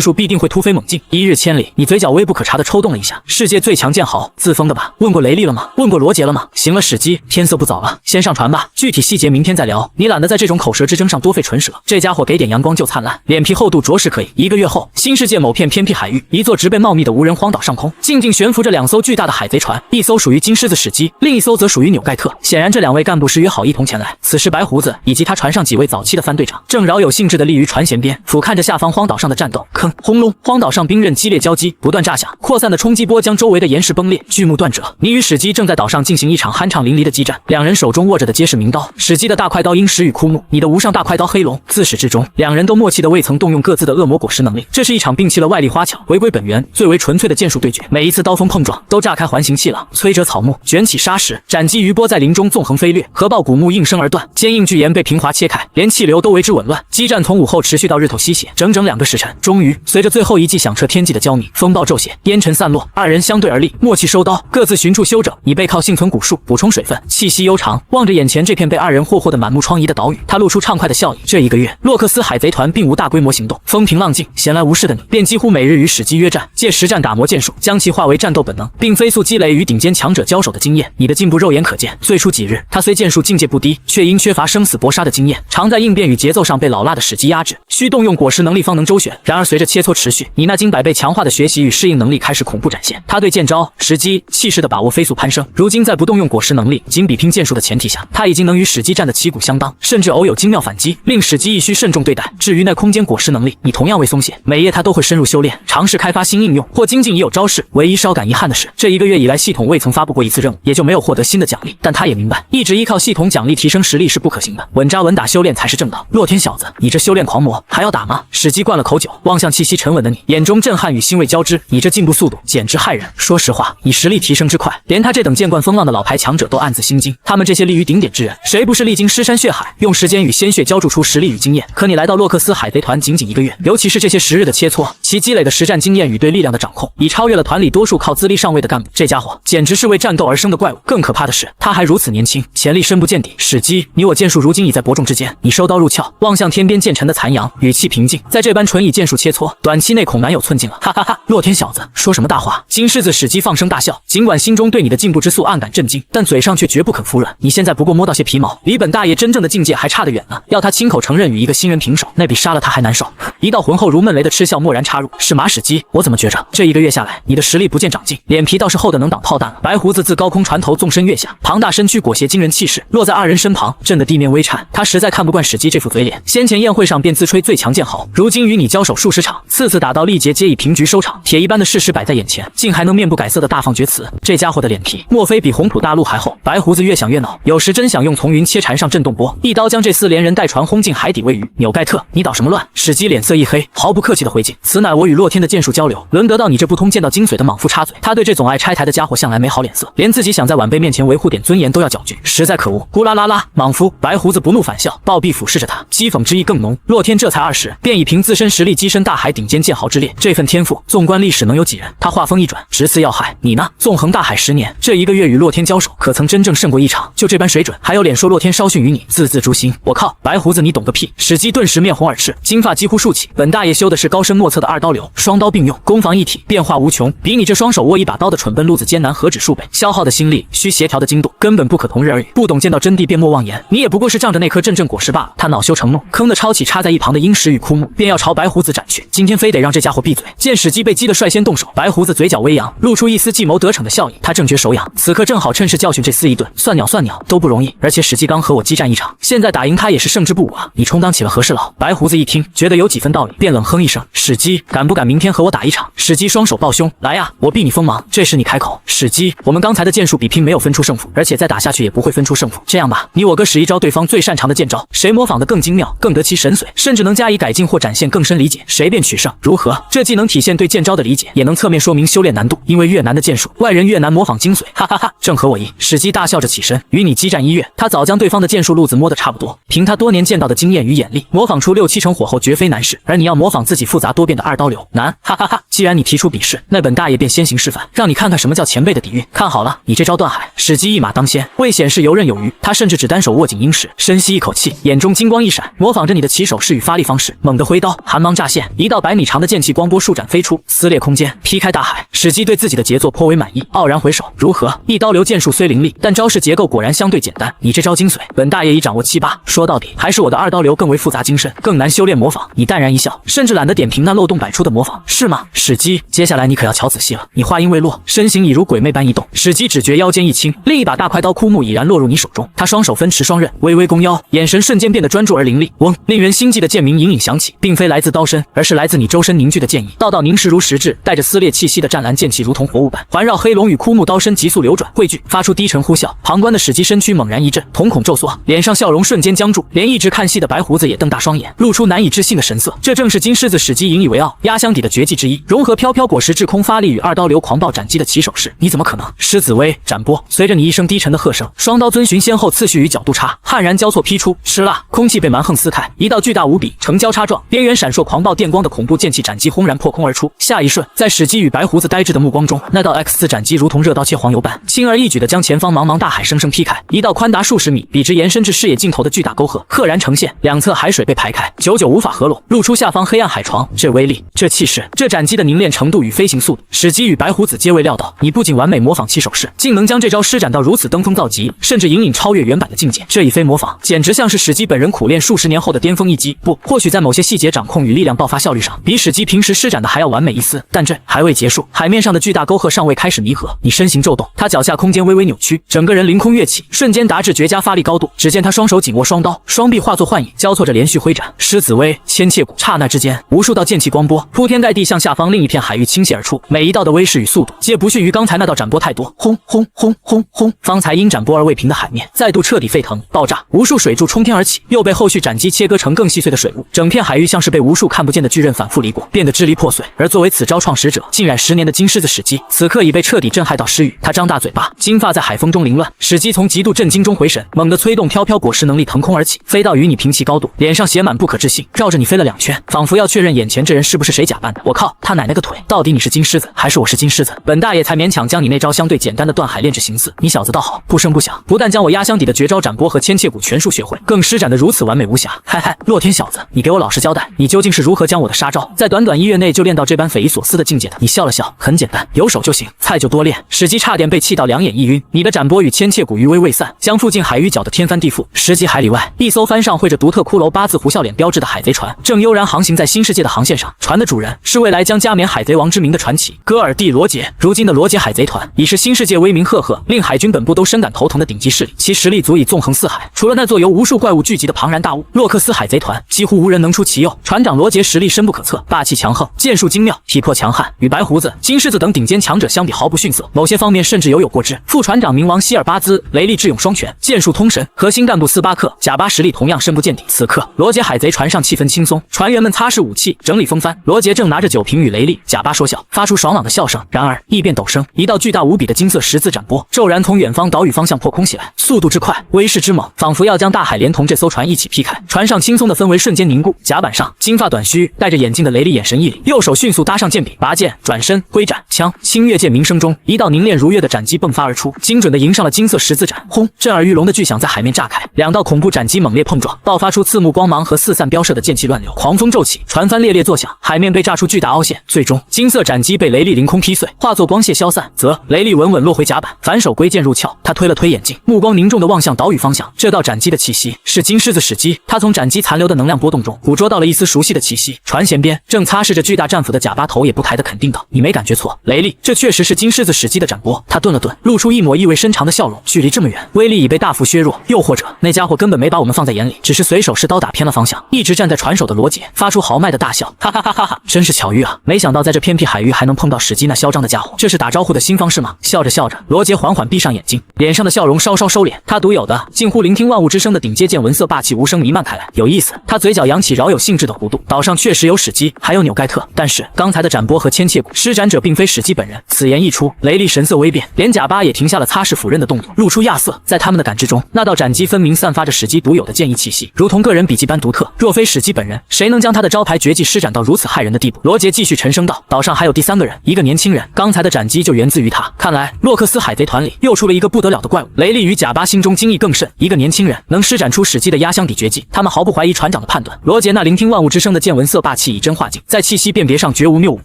[SPEAKER 1] 术必定会突飞猛进，一日千里。你嘴角微不可察地抽动了一下，世界最强剑豪，自封的吧？问过雷利了吗？问过罗杰了吗？行了，史基，天色不早了，先上船吧，具体细节明天再聊。你懒得在这种口舌之争上多费唇舌，这家伙给点阳光就灿烂，脸皮厚度着实可以。1个月后，新世界某片偏僻海域，一座植被茂密的无人荒岛上空，静静悬浮着2艘巨大的海贼船，一艘属于金狮子史基，另一艘则属于纽盖特。显然这2位干部是约好一同前来。此时白胡子以及他船上几位早期的番队长正饶有兴致地立于船舷边，俯瞰着下方荒岛上的战斗。吭轰隆，荒岛上兵刃激烈交击，不断炸响，扩散的冲击波将周围的岩石崩裂，巨木断折。你与史基正在岛上进行一场酣畅淋漓的激战，2人手中握着的皆是名刀，史基的大快刀鹰石与枯木，你的无上大快刀黑龙。自始至终，2人都默契的未曾动用各自的恶魔果实能力，这是一场摒弃了外力花巧，回归本源，最为纯粹的剑术对决。每一次刀锋碰撞，都炸开环形气浪，摧折草木，卷起沙石，斩击余波在林中纵横飞掠，核爆古木应声而断，坚硬巨岩被平滑切开，连气流都为之紊乱。激战从午后持续到日头西斜，整整2个时辰。沉。终于，随着最后一记响彻天际的娇鸣，风暴骤泄，烟尘散落，二人相对而立，默契收刀，各自寻处休整。你背靠幸存古树，补充水分，气息悠长，望着眼前这片被二人霍霍的满目疮痍的岛屿，他露出畅快的笑意。这一个月，洛克斯海贼团并无大规模行动，风平浪静，闲来无事的你便几乎每日与史基约战，借实战打磨剑术，将其化为战斗本能，并飞速积累与顶尖强者交手的经验。你的进步肉眼可见。最初几日，他虽剑术境界不低，却因缺乏生死搏杀的经验，常在应变与节奏上被老辣的史基压制，需动用果实能力方能周旋。然而随着切磋持续，你那经百倍强化的学习与适应能力开始恐怖展现。他对剑招、时机、气势的把握飞速攀升。如今在不动用果实能力，仅比拼剑术的前提下，他已经能与史基战得旗鼓相当，甚至偶有精妙反击，令史基亦需慎重对待。至于那空间果实能力，你同样未松懈，每夜他都会深入修炼，尝试开发新应用或精进已有招式。唯一稍感遗憾的是，这一个月以来系统未曾发布过一次任务，也就没有获得新的奖励。但他也明白，一直依靠系统奖励提升实力是不可行的，稳扎稳打修炼才是正道。洛天小子，你这修炼狂魔还要打吗？史基灌了口酒，望向气息沉稳的你，眼中震撼与欣慰交织。你这进步速度简直骇人。说实话，你实力提升之快，连他这等见惯风浪的老牌强者都暗自心惊。他们这些立于顶点之人，谁不是历经尸山血海，用时间与鲜血浇筑出实力与经验？可你来到洛克斯海贼团仅仅一个月，尤其是这些时日的切磋，其积累的实战经验与对力量的掌控，已超越了团里多数靠资历上位的干部。这家伙简直是为战斗而生的怪物。更可怕的是，他还如此年轻，潜力深不见底。史基，你我剑术如今已在伯仲之间。你收刀入鞘，望向天边渐沉的残阳，语气平静。在这般纯以剑术切磋，短期内恐难有寸进了。哈哈哈！洛天小子，说什么大话？金狮子史基放声大笑，尽管心中对你的进步之速暗感震惊，但嘴上却绝不肯服软。你现在不过摸到些皮毛，离本大爷真正的境界还差得远呢。要他亲口承认与一个新人平手，那比杀了他还难受。一道浑厚如闷雷的嗤笑蓦然插入。是马史基，我怎么觉着这一个月下来，你的实力不见长进，脸皮倒是厚的能挡炮弹了。白胡子自高空船头纵身跃下，庞大身躯裹挟惊人气势，落在二人身旁，震得地面微颤。他实在看不惯史基这副嘴脸，先前宴会上便自吹最强剑豪，如今与你交手数十场，次次打到力竭皆以平局收场。铁一般的事实摆在眼前，竟还能面不改色的大放厥词。这家伙的脸皮，莫非比红土大陆还厚？白胡子越想越恼，有时真想用从云切缠上震动波，一刀将这厮连人带船轰进海底喂鱼。纽盖特，你捣什么乱？史基脸色一黑，毫不客气的回敬：此乃我与洛天的剑术交流，轮得到你这不通剑道精髓的莽夫插嘴。他对这总爱拆台的家伙向来没好脸色，连自己想在晚辈面前维护点尊严都要搅局，实在可恶。呼啦啦啦，莽夫！白胡子不怒反笑，暴毙俯视着他，讥讽之意更浓。洛天这才20，便已凭自身实力跻身大海顶尖剑豪之列，这份天赋，纵观历史能有几人？他话锋一转，直刺要害。你呢？纵横大海10年，这一个月与洛天交手，可曾真正胜过一场？就这般水准，还有脸说洛天稍逊于你？字字诛心！我靠，白胡子你懂个屁！史基顿时面红耳赤，金发几乎竖起。本大爷修的是高深莫测的二刀流，双刀并用，攻防一体，变化无穷，比你这双手握一把刀的蠢笨路子艰难何止数倍，消耗的心力，需协调的精度，根本不可同日而语。不懂剑道真谛便莫妄言，你也不过是仗着那颗阵阵果实罢了。他恼羞成怒，坑的抄起插在一旁的鹰石与枯木，便要朝白胡子斩去。今天非得让这家伙闭嘴。见史基被激得率先动手，白胡子嘴角微扬，露出一丝计谋得逞的笑意。他正觉手痒，此刻正好趁势教训这厮一顿。算鸟算鸟，都不容易。而且史基刚和我激战一场，现在打赢他也是胜之不武啊！你充当起了和事佬。白胡子一听，觉得有几分道理，便冷哼一声：史基，敢不敢明天和我打一场？史基双手抱胸，来呀，我避你锋芒。这时你开口：史基，我们刚才的剑术比拼没有分出胜负，而且再打下去也不会分出胜负。这样吧，你我各使一招对方最擅长的剑招，谁模仿得更精妙，更得其神髓，甚至能加以改进或展现更深理解，谁便取胜。如何？这既能体现对剑招的理解，也能侧面说明修炼难度。因为越难的剑术，外人越难模仿精髓。哈哈哈，正合我意。史基大笑着起身，与你激战1月，他早将对方的剑术路子摸得差不多，凭他多年剑道的经验与眼力，模仿出6、7成火候绝非难事。而你要模仿自己复杂多变的二刀流，难！哈哈哈！既然你提出比试，那本大爷便先行示范，让你看看什么叫前辈的底蕴。看好了，你这招断海！史基一马当先，为显示游刃有余，他甚至只单手握紧鹰石，深吸一口气，眼中金光一闪，模仿着你的起手式与发力方式，猛地挥刀，寒芒乍现，一道100米长的剑气光波舒展飞出，撕裂空间，劈开大海。史基对自己的杰作颇为满意，傲然回首：如何？一刀流剑术虽凌厉，但招式结构果然相对简单。你这招精髓，本大爷已掌握7、8。说到底，还是我的二刀流更为复杂精深，更难修炼模仿。你淡然一笑，甚至懒得点评那漏洞百出的模仿，是吗？史基，接下来你可要瞧仔细了。你话音未落，身形已如鬼魅般移动，史基只觉腰间一轻，另一把大快刀枯木已然落入你手中。他双手分持双刃，微微弓腰，眼神瞬间变得专注而凌厉。嗡，令人心悸的剑鸣隐隐响起，并非来自刀身，而是来自你周身凝聚的剑意。道道凝实如实质，带着撕裂气息的湛蓝剑气如同活物般环绕黑龙与枯木刀身急速流转汇聚，发出低沉呼啸。旁观的史基身躯猛然一震，瞳孔骤缩，脸上笑容瞬间僵住，连一直看戏的白胡子也瞪大双眼，露出难以置信的神色。这正是金狮子史基引以为傲压箱底的绝技之一，融合飘飘果实滞空发力与二刀流狂暴斩击的起手式。你怎么可能？狮子威斩波！随着你一声低沉的喝声，双刀遵循先后次序与角度差，悍然交错劈出，哧啦，空气被蛮横撕开，一道巨大无比呈交叉状边缘闪烁狂狂暴电光的恐怖剑气斩击轰然破空而出。下一瞬，在史基与白胡子呆滞的目光中，那道 X 字斩击如同热刀切黄油般，轻而易举地将前方茫茫大海生生劈开。一道宽达数十米、笔直延伸至视野尽头的巨大沟壑赫然呈现，两侧海水被排开，久久无法合拢，露出下方黑暗海床。这威力，这气势，这斩击的凝练程度与飞行速度，史基与白胡子皆未料到，你不仅完美模仿其手势，竟能将这招施展到如此登峰造极，甚至隐隐超越原版的境界。这一非模仿，简直像是史基本人苦练数十年后的巅峰一击。不，或许在某些细节掌控与力量爆发效率上，比史基平时施展的还要完美一丝。但这还未结束，海面上的巨大沟壑尚未开始弥合，你身形骤动，他脚下空间微微扭曲，整个人凌空跃起，瞬间达至绝佳发力高度。只见他双手紧握双刀，双臂化作幻影，交错着连续挥斩。狮子威、千切骨，刹那之间，无数道剑气光波铺天盖地向下方另一片海域倾泻而出，每一道的威势与速度，皆不逊于刚才那道斩波太多。轰轰轰轰轰！方才因斩波而未平的海面，再度彻底沸腾爆炸，无数水柱冲天而起，又被后续斩击切割成更细碎的水雾。整片海域像是被无数看不见的巨刃反复犁过，变得支离破碎。而作为此招创始者，浸染10年的金狮子史基，此刻已被彻底震撼到失语。他张大嘴巴，金发在海风中凌乱。史基从极度震惊中回神，猛地催动飘飘果实能力腾空而起，飞到与你平齐高度，脸上写满不可置信，绕着你飞了2圈，仿佛要确认眼前这人是不是谁假扮的。我靠，他奶奶个腿！到底你是金狮子还是我是金狮子？本大爷才勉强将你那招相对简单的断海炼制形似，你小子倒好，不声不响，不但将我压箱底的绝招斩波和千切骨全数学会，更施展得如此完美无瑕。嗨嗨，洛天小子，你给我老实交代，你究竟是如何将我的杀招在短短1月内就练到这般匪夷所思的境界的？你笑了笑，很简单，有手就行，菜就多练。史基差点被气到两眼一晕，你的斩波与千切骨余威未散，将附近海域搅得天翻地覆。10几海里外，一艘帆上绘着独特骷髅8字胡笑脸标志的海贼船，正悠然航行在新世界的航线上。船的主人是未来将加冕海贼王之名的传奇戈尔蒂·罗杰。如今的罗杰海贼团已是新世界威名赫赫，令海军本部都深感头疼的顶级势力，其实力足以纵横四海。除了那座由无数怪物聚集的庞然大物洛克斯海贼团，几乎无人能出其右。船长罗杰实力深不可测，霸气强横，剑术精妙，体魄强悍，与白胡子、金狮子等顶尖强者相比毫不逊色，某些方面甚至犹有过之。副船长冥王希尔巴兹雷利智勇双全，剑术通神，核心干部斯巴克贾巴实力同样深不见底。此刻罗杰海贼船上气氛轻松，船员们擦拭武器，整理风帆。罗杰正拿着酒瓶与雷利、贾巴说笑，发出爽朗的笑声。然而异变陡生，一道巨大无比的金色10字斩波骤然从远方岛屿方向破空起来，速度之快，威势之猛，仿佛要将大海连同这艘船一起劈开。船上轻松的氛围瞬间凝固，甲板上金发短须、戴着眼镜的雷利眼神一凛，右手迅速搭上剑柄，拔剑转身挥斩，枪清越剑鸣声中，一道凝练如月的斩击迸发而出，精准地迎上了金色10字斩。轰！震耳欲聋的巨响在海面炸开，两道恐怖斩击猛烈碰撞，爆发出刺目光芒和四散飙射的剑气乱流，狂风骤起，船帆猎猎作响，海面被炸出巨大凹陷。最终，金色斩击被雷利凌空劈碎，化作光屑消散。则雷利稳稳落回甲板，反手归剑入鞘。他推了推眼镜，目光凝重地望向岛屿方向。这道斩击的气息是金狮子史基，他从斩击残留的能量波动中捕捉到了一丝熟悉的气息。船舷边正擦拭着巨大战斧的贾巴头也不抬地肯定道：“你没感觉错，雷利，这确实是金狮子史基的斩波。”他顿了顿，露出一抹意味深长的笑容。距离这么远，威力已被大幅削弱，又或者那家伙根本没把我们放在眼里，只是随手使刀打偏了方向。一直站在船首的罗杰发出豪迈的大笑，哈哈哈哈哈！真是巧遇啊！没想到在这偏僻海域还能碰到史基那嚣张的家伙，这是打招呼的新方式吗？笑着笑着，罗杰缓缓闭上眼睛，脸上的笑容稍稍收敛，他独有的近乎聆听万物之声的顶阶剑纹色霸气无声弥漫开来。有意思，他嘴角扬起饶有兴致的弧度。岛上确实有史基，还有纽盖特，但是刚才的斩波和千切骨施展者并非史基本人。此言一出，雷利神色微变，连贾巴也停下了擦拭斧刃的动作，露出亚色。在他们的感知中，那道斩击分明散发着史基独有的剑意气息，如同个人笔记般独特。若非史基本人，谁能将他的招牌绝技施展到如此骇人的地步？罗杰继续沉声道：“岛上还有第3个人，一个年轻人，刚才的斩击就源自于他。看来洛克斯海贼团里又出了一个不得了的怪物。”雷利与贾巴心中惊异更甚，一个年轻人能施展出史基的压箱底绝技，他们毫不怀疑船长的判断。罗杰那聆听万物之声的剑纹色霸气以真化境，在气息辨别上绝无谬误。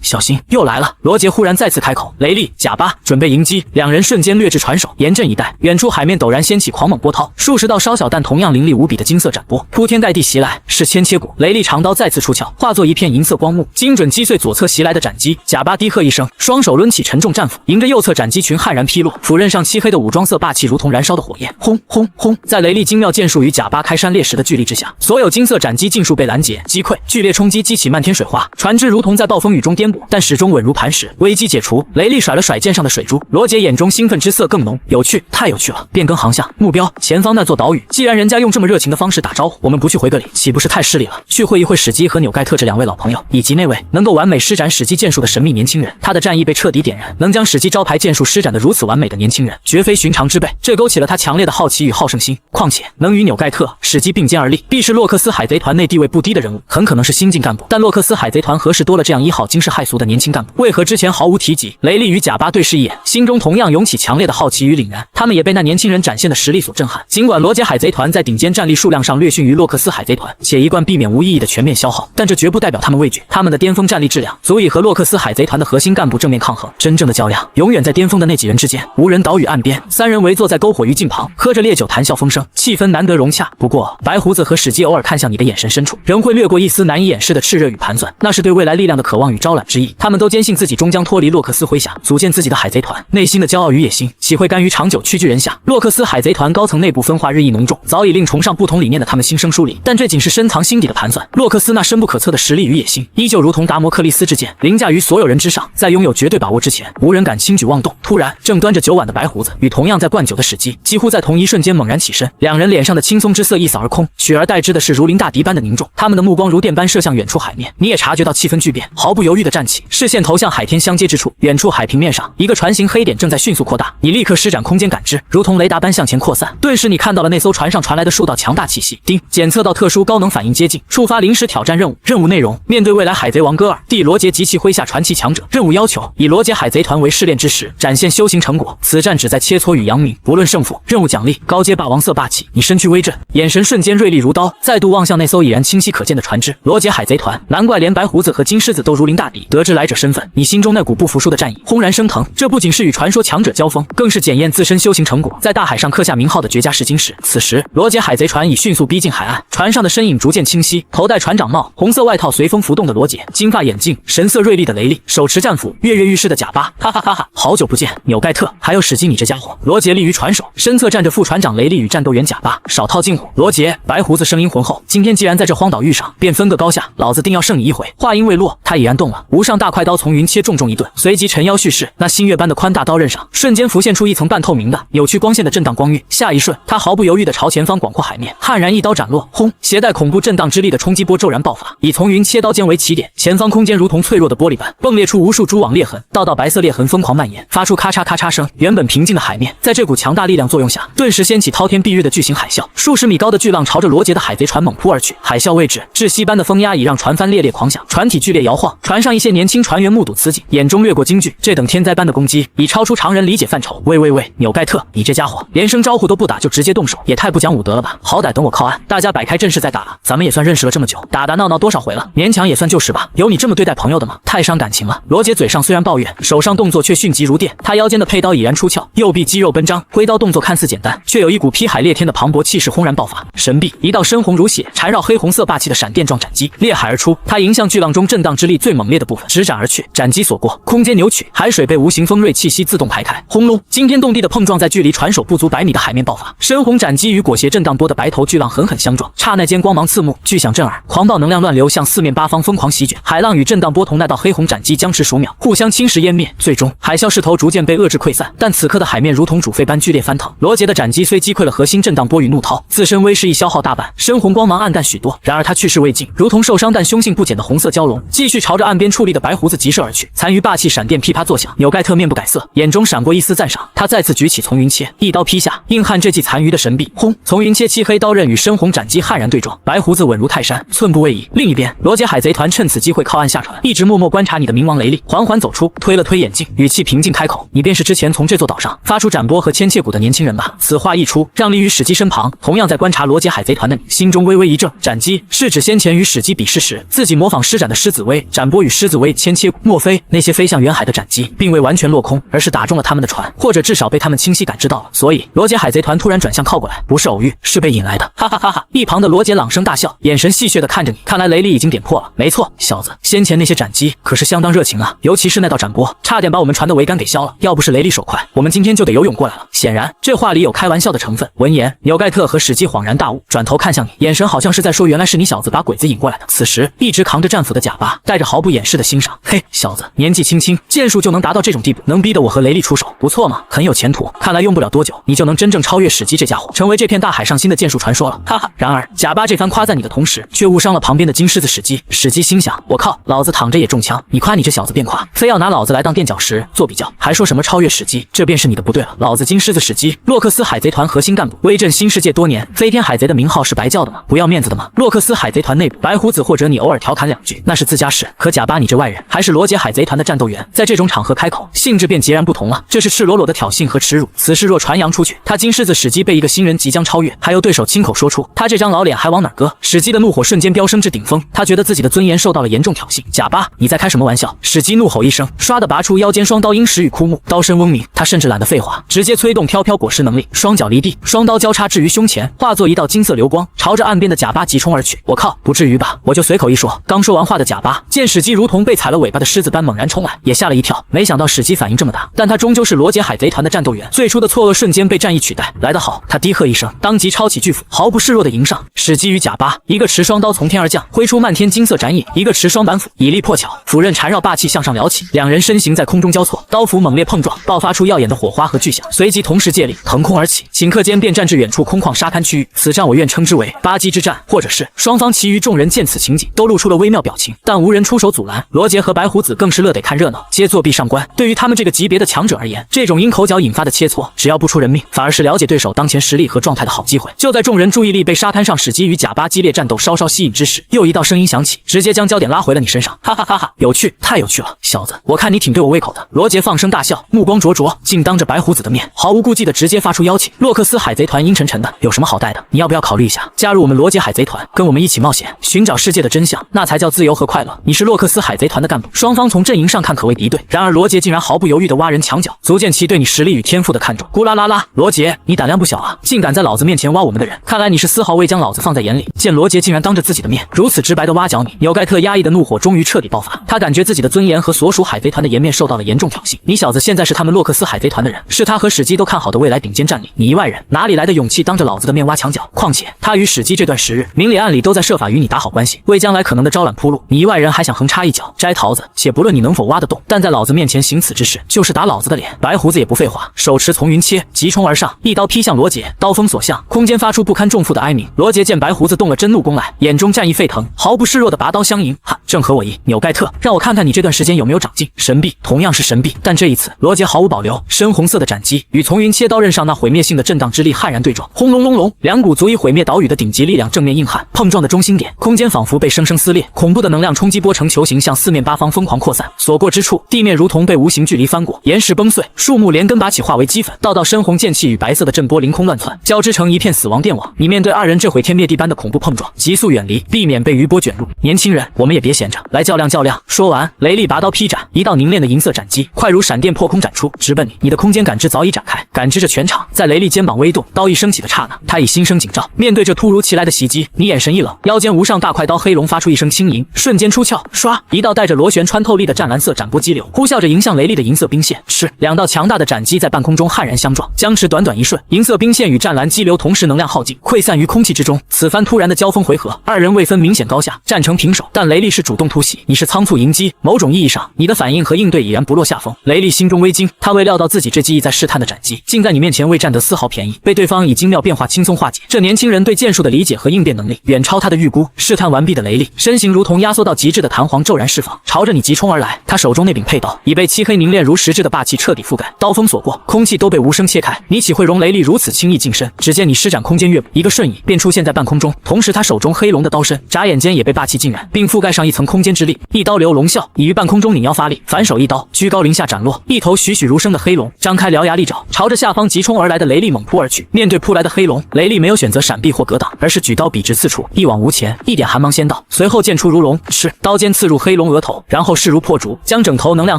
[SPEAKER 1] 小心，又来了！罗杰忽然再次开口，雷利、贾巴准备迎击。两人瞬间掠至船首，严阵以待。远处海面陡然掀起狂猛波涛，数十道稍小但同样凌厉无比的金色斩波铺天盖地袭来。是千切骨，雷利长刀再次出鞘，化作一片银色光幕，精准击碎左侧袭来的斩击。贾巴低喝一声，双手抡起沉重战斧，迎着右侧斩击群悍然劈落，斧刃上漆黑的武装色霸气如同燃烧的火焰。轰轰轰！在雷利精妙剑术与贾巴开山裂石的巨力之下，所有金色斩击尽数被拦截击溃，剧烈冲击激起漫天水花，船只如同在暴风雨中颠簸，但始终稳如磐石。危机解除，雷利甩了甩剑上的水珠，罗杰眼中兴奋之色更浓。有趣，太有趣了！变更航向，目标前方那座岛屿。既然人家用这么热情的方式打招呼，我们不去回个礼，岂不是太失礼了？去会一会史基和纽盖特这2位老朋友，以及那位能够完美施展史基剑术的神秘年轻人。他的战意被彻底点燃，能将史基招牌剑术施展得如此完美的年轻人，绝非寻常之辈，这勾起了他强烈的好奇与好胜心。况且能与纽盖特、史基并肩而立，必是洛克斯海贼团内地位不低的人物，很可能是新新晋干部，但洛克斯海贼团何时多了这样一号惊世骇俗的年轻干部？为何之前毫无提及？雷利与贾巴对视一眼，心中同样涌起强烈的好奇与凛然。他们也被那年轻人展现的实力所震撼。尽管罗杰海贼团在顶尖战力数量上略逊于洛克斯海贼团，且一贯避免无意义的全面消耗，但这绝不代表他们畏惧。他们的巅峰战力质量足以和洛克斯海贼团的核心干部正面抗衡。真正的较量永远在巅峰的那几人之间。无人岛屿岸边，三人围坐在篝火鱼镜旁，喝着烈酒，谈笑风生，气氛难得融洽。不过，白胡子和史基偶尔看向你的眼神深处，仍会掠过一丝难以掩饰的炽热与盘算，那是对未来力量的渴望与招揽之意。他们都坚信自己终将脱离洛克斯麾下，组建自己的海贼团，内心的骄傲与野心，岂会甘于长久屈居人下？洛克斯海贼团高层内部分化日益浓重，早已令崇尚不同理念的他们心生疏离。但这仅是深藏心底的盘算。洛克斯那深不可测的实力与野心，依旧如同达摩克利斯之剑，凌驾于所有人之上。在拥有绝对把握之前，无人敢轻举妄动。突然，正端着酒碗的白胡子与同样在灌酒的史基，几乎在同一瞬间猛然起身，两人脸上的轻松之色一扫而空，取而代之的是如临大敌般的凝重。他们的目光如电般射向远处海面，你也察觉到气氛巨变，毫不犹豫地站起，视线投向海天相接之处。远处海平面上，一个船形黑点正在迅速扩大，你立刻施展空间感知，如同雷达般向前扩散。顿时，你看到了那艘船上传来的数道强大气息。丁，检测到特殊高能反应接近，触发临时挑战任务。任务内容：面对未来海贼王戈尔弟罗杰及其麾下传奇强者。任务要求：以罗杰海贼团为试炼之时，展现修行成果。此战旨在切磋与扬名，不论胜负。任务奖励：高阶霸王色霸气。你身躯微震，眼神瞬间锐利如刀，再度望向那艘已然清晰可见的船只。罗杰海贼团，难怪连白胡子和金狮子都如临大敌。得知来者身份，你心中那股不服输的战意轰然升腾。这不仅是与传说强者交锋，更是检验自身修行成果，在大海上刻下名号的绝佳试金石。此时，罗杰海贼船已迅速逼近海岸，船上的身影逐渐清晰。头戴船长帽，红色外套随风浮动的罗杰，金发眼镜，神色锐利的雷利，手持战斧，跃跃欲试的贾巴。哈哈哈哈！好久不见，纽盖特，还有史基你这家伙。罗杰立于船首，身侧站着副船长雷利与战斗员贾巴。少套近乎。罗杰，白胡子声音浑厚，今天既然在这荒岛遇上，便分个高下，老子定要胜你一回。话音未落，他已然动了，无上大快刀从云切重重一顿，随即沉腰蓄势，那星月般的宽大刀刃上瞬间浮现出一层半透明的扭曲光线的震荡光晕。下一瞬，他毫不犹豫地朝前方广阔海面悍然一刀斩落。轰！携带恐怖震荡之力的冲击波骤然爆发，以从云切刀尖为起点，前方空间如同脆弱的玻璃般迸裂出无数蛛网裂痕，道道白色裂痕疯狂蔓延，发出咔嚓咔嚓声。原本平静的海面，在这股强大力量作用下，顿时掀起滔天蔽日的巨型海啸，数十米高的巨浪朝着罗杰的海贼船猛扑而去。海啸未止，窒息般的风压已让船帆猎猎狂响，船体剧烈摇晃。船上一些年轻船员目睹此景，眼中掠过惊惧，这等天灾般的攻击已超出常人理解范畴。喂，纽盖特，你这家伙连声招呼都不打就直接动手，也太不讲武德了吧？好歹等我靠岸，大家摆开阵势再打，咱们也算认识了这么久，打打闹闹多少回了，勉强也算旧识吧。有你这么对待朋友的吗？太伤感情了。罗杰嘴上虽然抱怨，手上动作却迅疾如电，他腰间的佩刀已然出鞘，右臂肌肉奔张，挥刀动作看似简单，却有一股劈海裂天的磅礴气势轰然爆发。神臂，一道深红如血、缠绕黑红色霸气的闪电状斩击裂海而出，他迎向巨浪中震荡之力最猛烈的部分，直斩而去。斩击所过，空间扭曲，海水被无形锋锐气息自动排开。轰隆！惊天动地的碰撞在距离船首不足100米的海面爆发，深红斩击与裹挟震荡波的白头巨浪狠狠相撞，刹那间光芒刺目，巨响震耳，狂暴能量乱流向四面八方疯狂席卷。海浪与震荡波同那道黑红斩击僵持数秒，互相侵蚀湮灭。最终，海啸势头逐渐被遏制溃散，但此刻的海面如同煮沸般剧烈翻腾。罗杰的斩击虽击溃了核心震荡波与怒涛，自身威势亦消耗大半，深红光芒暗淡许多。然而他去势未尽，如同受伤但凶性不减的红色蛟龙，继续朝着岸边矗立的白胡子急射而去。残余霸气闪电噼啪作响，纽盖特面不改色，眼中闪过一丝赞赏。他再次举起从云切，一刀劈下，硬汉这记残余的神臂。轰！从云切漆黑刀刃与深红斩击悍然对撞，白胡子稳如泰山，寸步位移。另一边，罗杰海贼团趁此机会靠岸下船，一直默默观察你的冥王雷利缓缓走出，推了推眼镜，语气平静开口：“你便是之前从这座岛上发出斩波和牵切骨的年轻人吧？”此话一出，让立于史基身旁，同样在观察罗杰海贼团的你，心中微微一怔。斩击是指先前与史基比试时，自己模仿施展的狮子威斩波与狮子威牵切骨。莫非那些飞向远海的斩击，并未完全落空，而是打中了他们的船，或者至少被他们清晰感知到了？所以罗杰海贼团突然转向靠过来，不是偶遇，是被引来的。哈哈哈哈！一旁的罗杰朗声大笑，眼神戏谑地看着你。看来雷利已经点破了。没错，小子，先前那些斩击可是相当热情啊，尤其是那道斩波，差点把我们船的桅杆给削了。要不是雷利手快，我们今天就得游泳过来了。显然，这话里有开玩笑的成分。闻言，纽盖特和史基恍然大悟，转头看向你，眼神好像是在说：“原来是你小子把鬼子引过来的。”此时，一直扛着战斧的贾巴带着毫不掩饰的欣赏：“嘿，小子，年纪轻轻，剑术就能达到这种地步，能逼得我和雷利出手，不错嘛，很有前途。看来用不了多久，你就能真正超越史基这家伙，成为这片大海上新的剑术传说了。”哈哈。然而，贾巴这番夸赞你的同时，却误伤了旁边的金狮子史基。史基心想：我靠，老子躺着也中枪，你夸你这小子便夸，非要拿老子来当垫脚石做比较，还说什么超越史基，这便是你的不对了。老子金狮子史基，洛克斯海贼团核心干部，威震新世界多年，飞天海贼的名号是白叫的吗？不要面子的吗？洛克斯海贼团内部，白胡子子或者你偶尔调侃两句，那是自家事。可贾巴你这外人，还是罗杰海贼团的战斗员，在这种场合开口，性质便截然不同了。这是赤裸裸的挑衅和耻辱。此事若传扬出去，他金狮子史基被一个新人即将超越，还有对手亲口说出他这张老脸还往哪搁？史基的怒火瞬间飙升至顶峰，他觉得自己的尊严受到了严重挑衅。贾巴，你在开什么玩笑？史基怒吼一声，唰的拔出腰间双刀鹰石与枯木，刀身嗡鸣。他甚至懒得废话，直接催动飘飘果实能力，双脚离地，双刀交叉置于胸前，化作一道金色流光，朝着岸边的贾巴急冲而去。我靠，不至于吧？我就随口一说。刚说完话的贾巴见史基如同被踩了尾巴的狮子般猛然冲来，也吓了一跳，没想到史基反应这么大，但他终究是罗杰海贼团的战斗员，最初的错愕瞬间被战意取代。来得好！他低喝一声，当即抄起巨斧，毫不示弱地迎上。史基与贾巴，一个持双刀从天而降，挥出漫天金色斩影；一个持双板斧，以力破巧，斧刃缠绕霸气向上撩起。两人身形在空中交错，刀斧猛烈碰撞，爆发出耀眼的火花和巨响，随即同时借力腾空而起，顷刻间便战至远处空旷沙滩区域。此战我愿称之为巴基之战，或者是双方其余众人见此情景，都露出了微妙表情，但无人出手阻拦。罗杰和白胡子更是乐得看热闹，皆作壁上观。对于他们这个级别的强者而言，这种因口角引发的切磋，只要不出人命，反而是了解对手当前实力和状态的好机会。就在众人注意力被沙滩上史基与贾巴激烈战斗稍稍吸引之时，又一道声音响起，直接将焦点拉回了你身上。哈哈哈哈，有趣，太有趣了，小子，我看你挺对我胃口的。罗杰放声大笑，目光灼灼，竟当着白胡子的面毫无顾忌的直接发出邀请。洛克斯海贼团阴沉沉的，有什么好带的？你要不要考虑一下加入我们罗杰海贼团，跟我们一起冒险，寻找世界的真相，那才叫自由和快乐。你是洛克斯海贼团的干部，双方从阵营上看可谓敌对，然而罗杰竟然毫不犹豫地挖人墙角，足见其对你实力与天赋的看重。咕啦啦啦，罗杰，你胆量不小啊，竟敢在老子面前挖我们的人，看来你是丝毫未将老子放在眼里。见罗杰竟然当着自己的面如此直白地挖角你，纽盖特压抑的怒火终于彻底爆发，他感觉自己的尊严和所属海贼团的颜面受到了严重挑衅。你小子现在是他们洛克斯海贼团的人，是他和史基都看好的未来顶尖战力，你一外人哪里来的勇气当着老子的面挖墙角？况且他与史基这段时日明里暗里都在设法与你打好关系，为将来可能的招揽铺路，你一外人还想横插一脚摘桃子？且不论你能否挖得动，但在老子面前行此之事，就是打老子的脸。白胡子也不废话，手持从云切，急冲而上，一刀劈向罗杰，刀锋所向，空间发出不堪重负的哀鸣。罗杰见白胡子动了真怒攻来，眼中战意沸腾，毫不示弱的拔刀相迎。哈，正合我意，纽盖特，让我看看你这段时间有没有长进。神臂同样是神臂，但这一次罗杰毫无保留，深红色的斩击与从云切刀刃上那毁灭性的震荡之力悍然对撞，轰隆隆隆，两股足以毁灭岛屿的顶级力量正面硬汉碰撞的中心点，空间仿佛被生生撕裂，恐怖的能量冲击波成球形向四面八方疯狂扩散，所过之处，地面如同被无形距离翻过，岩石崩碎，树木连根拔起化为齑粉，道道深红剑气与白色的震波凌空乱窜，交织成一片死亡电网。你面对二人这毁天灭地般的恐怖碰撞，急速远离，避免被余波卷入。年轻人，我们也别闲着，来较量较量。说完，雷利拔刀劈斩，一道凝练的银色斩击快如闪电破空斩出，直奔你。你的空间感知早已展开，感知着全场。在雷利肩膀微动，刀意升起的刹那，他已心生紧张。面对这突如其来的袭击，你眼神一冷，腰间无上大块刀黑龙发出一声轻吟，瞬间出鞘，唰，一道带着螺旋穿透力的湛蓝色斩波激流，呼啸着迎向雷利的银色冰线。是两道强大的斩击在半空中悍然相撞，僵持短短一瞬，银色冰线与湛蓝激流同时能量耗尽，溃散于空气之中。此番突然的交锋回合，二人未分明显高下，战成平手。但雷利是主动突袭，你是仓促迎击，某种意义上，你的反应和应对已然不落下风。雷利心中微惊，他未料到自己这记忆在试探的斩击，竟在你面前未占得丝毫便宜，被对方以精妙变化轻松化解。这年轻人对剑术的理解和应变能力远超他的预估。试探完毕的雷利，身形如同压缩到极致的弹簧骤然释放，朝着你急冲而来。他手中那柄佩刀已被漆黑凝练如实质的霸气彻底覆盖，刀锋所过，空气都被无声切开。你岂会容雷利如此轻易近身？只见你施展空间跃步，一个瞬移便出现在半空中，同时他手中黑龙的刀身眨眼间也被霸气浸染，并覆盖上一层空间之力。一刀流龙啸，你于半空中拧腰发力，反手一刀居高临下斩落，一头栩栩如生的黑龙张开獠牙利爪，朝着下方急冲而来的雷利猛扑而去。面对扑来的黑龙，雷利没有选择闪避或格挡，而是举刀笔直刺出，一往无前，一点寒芒先到，随后剑出如龙，是刀尖刺入黑龙额头，然后势如破竹，将整头能量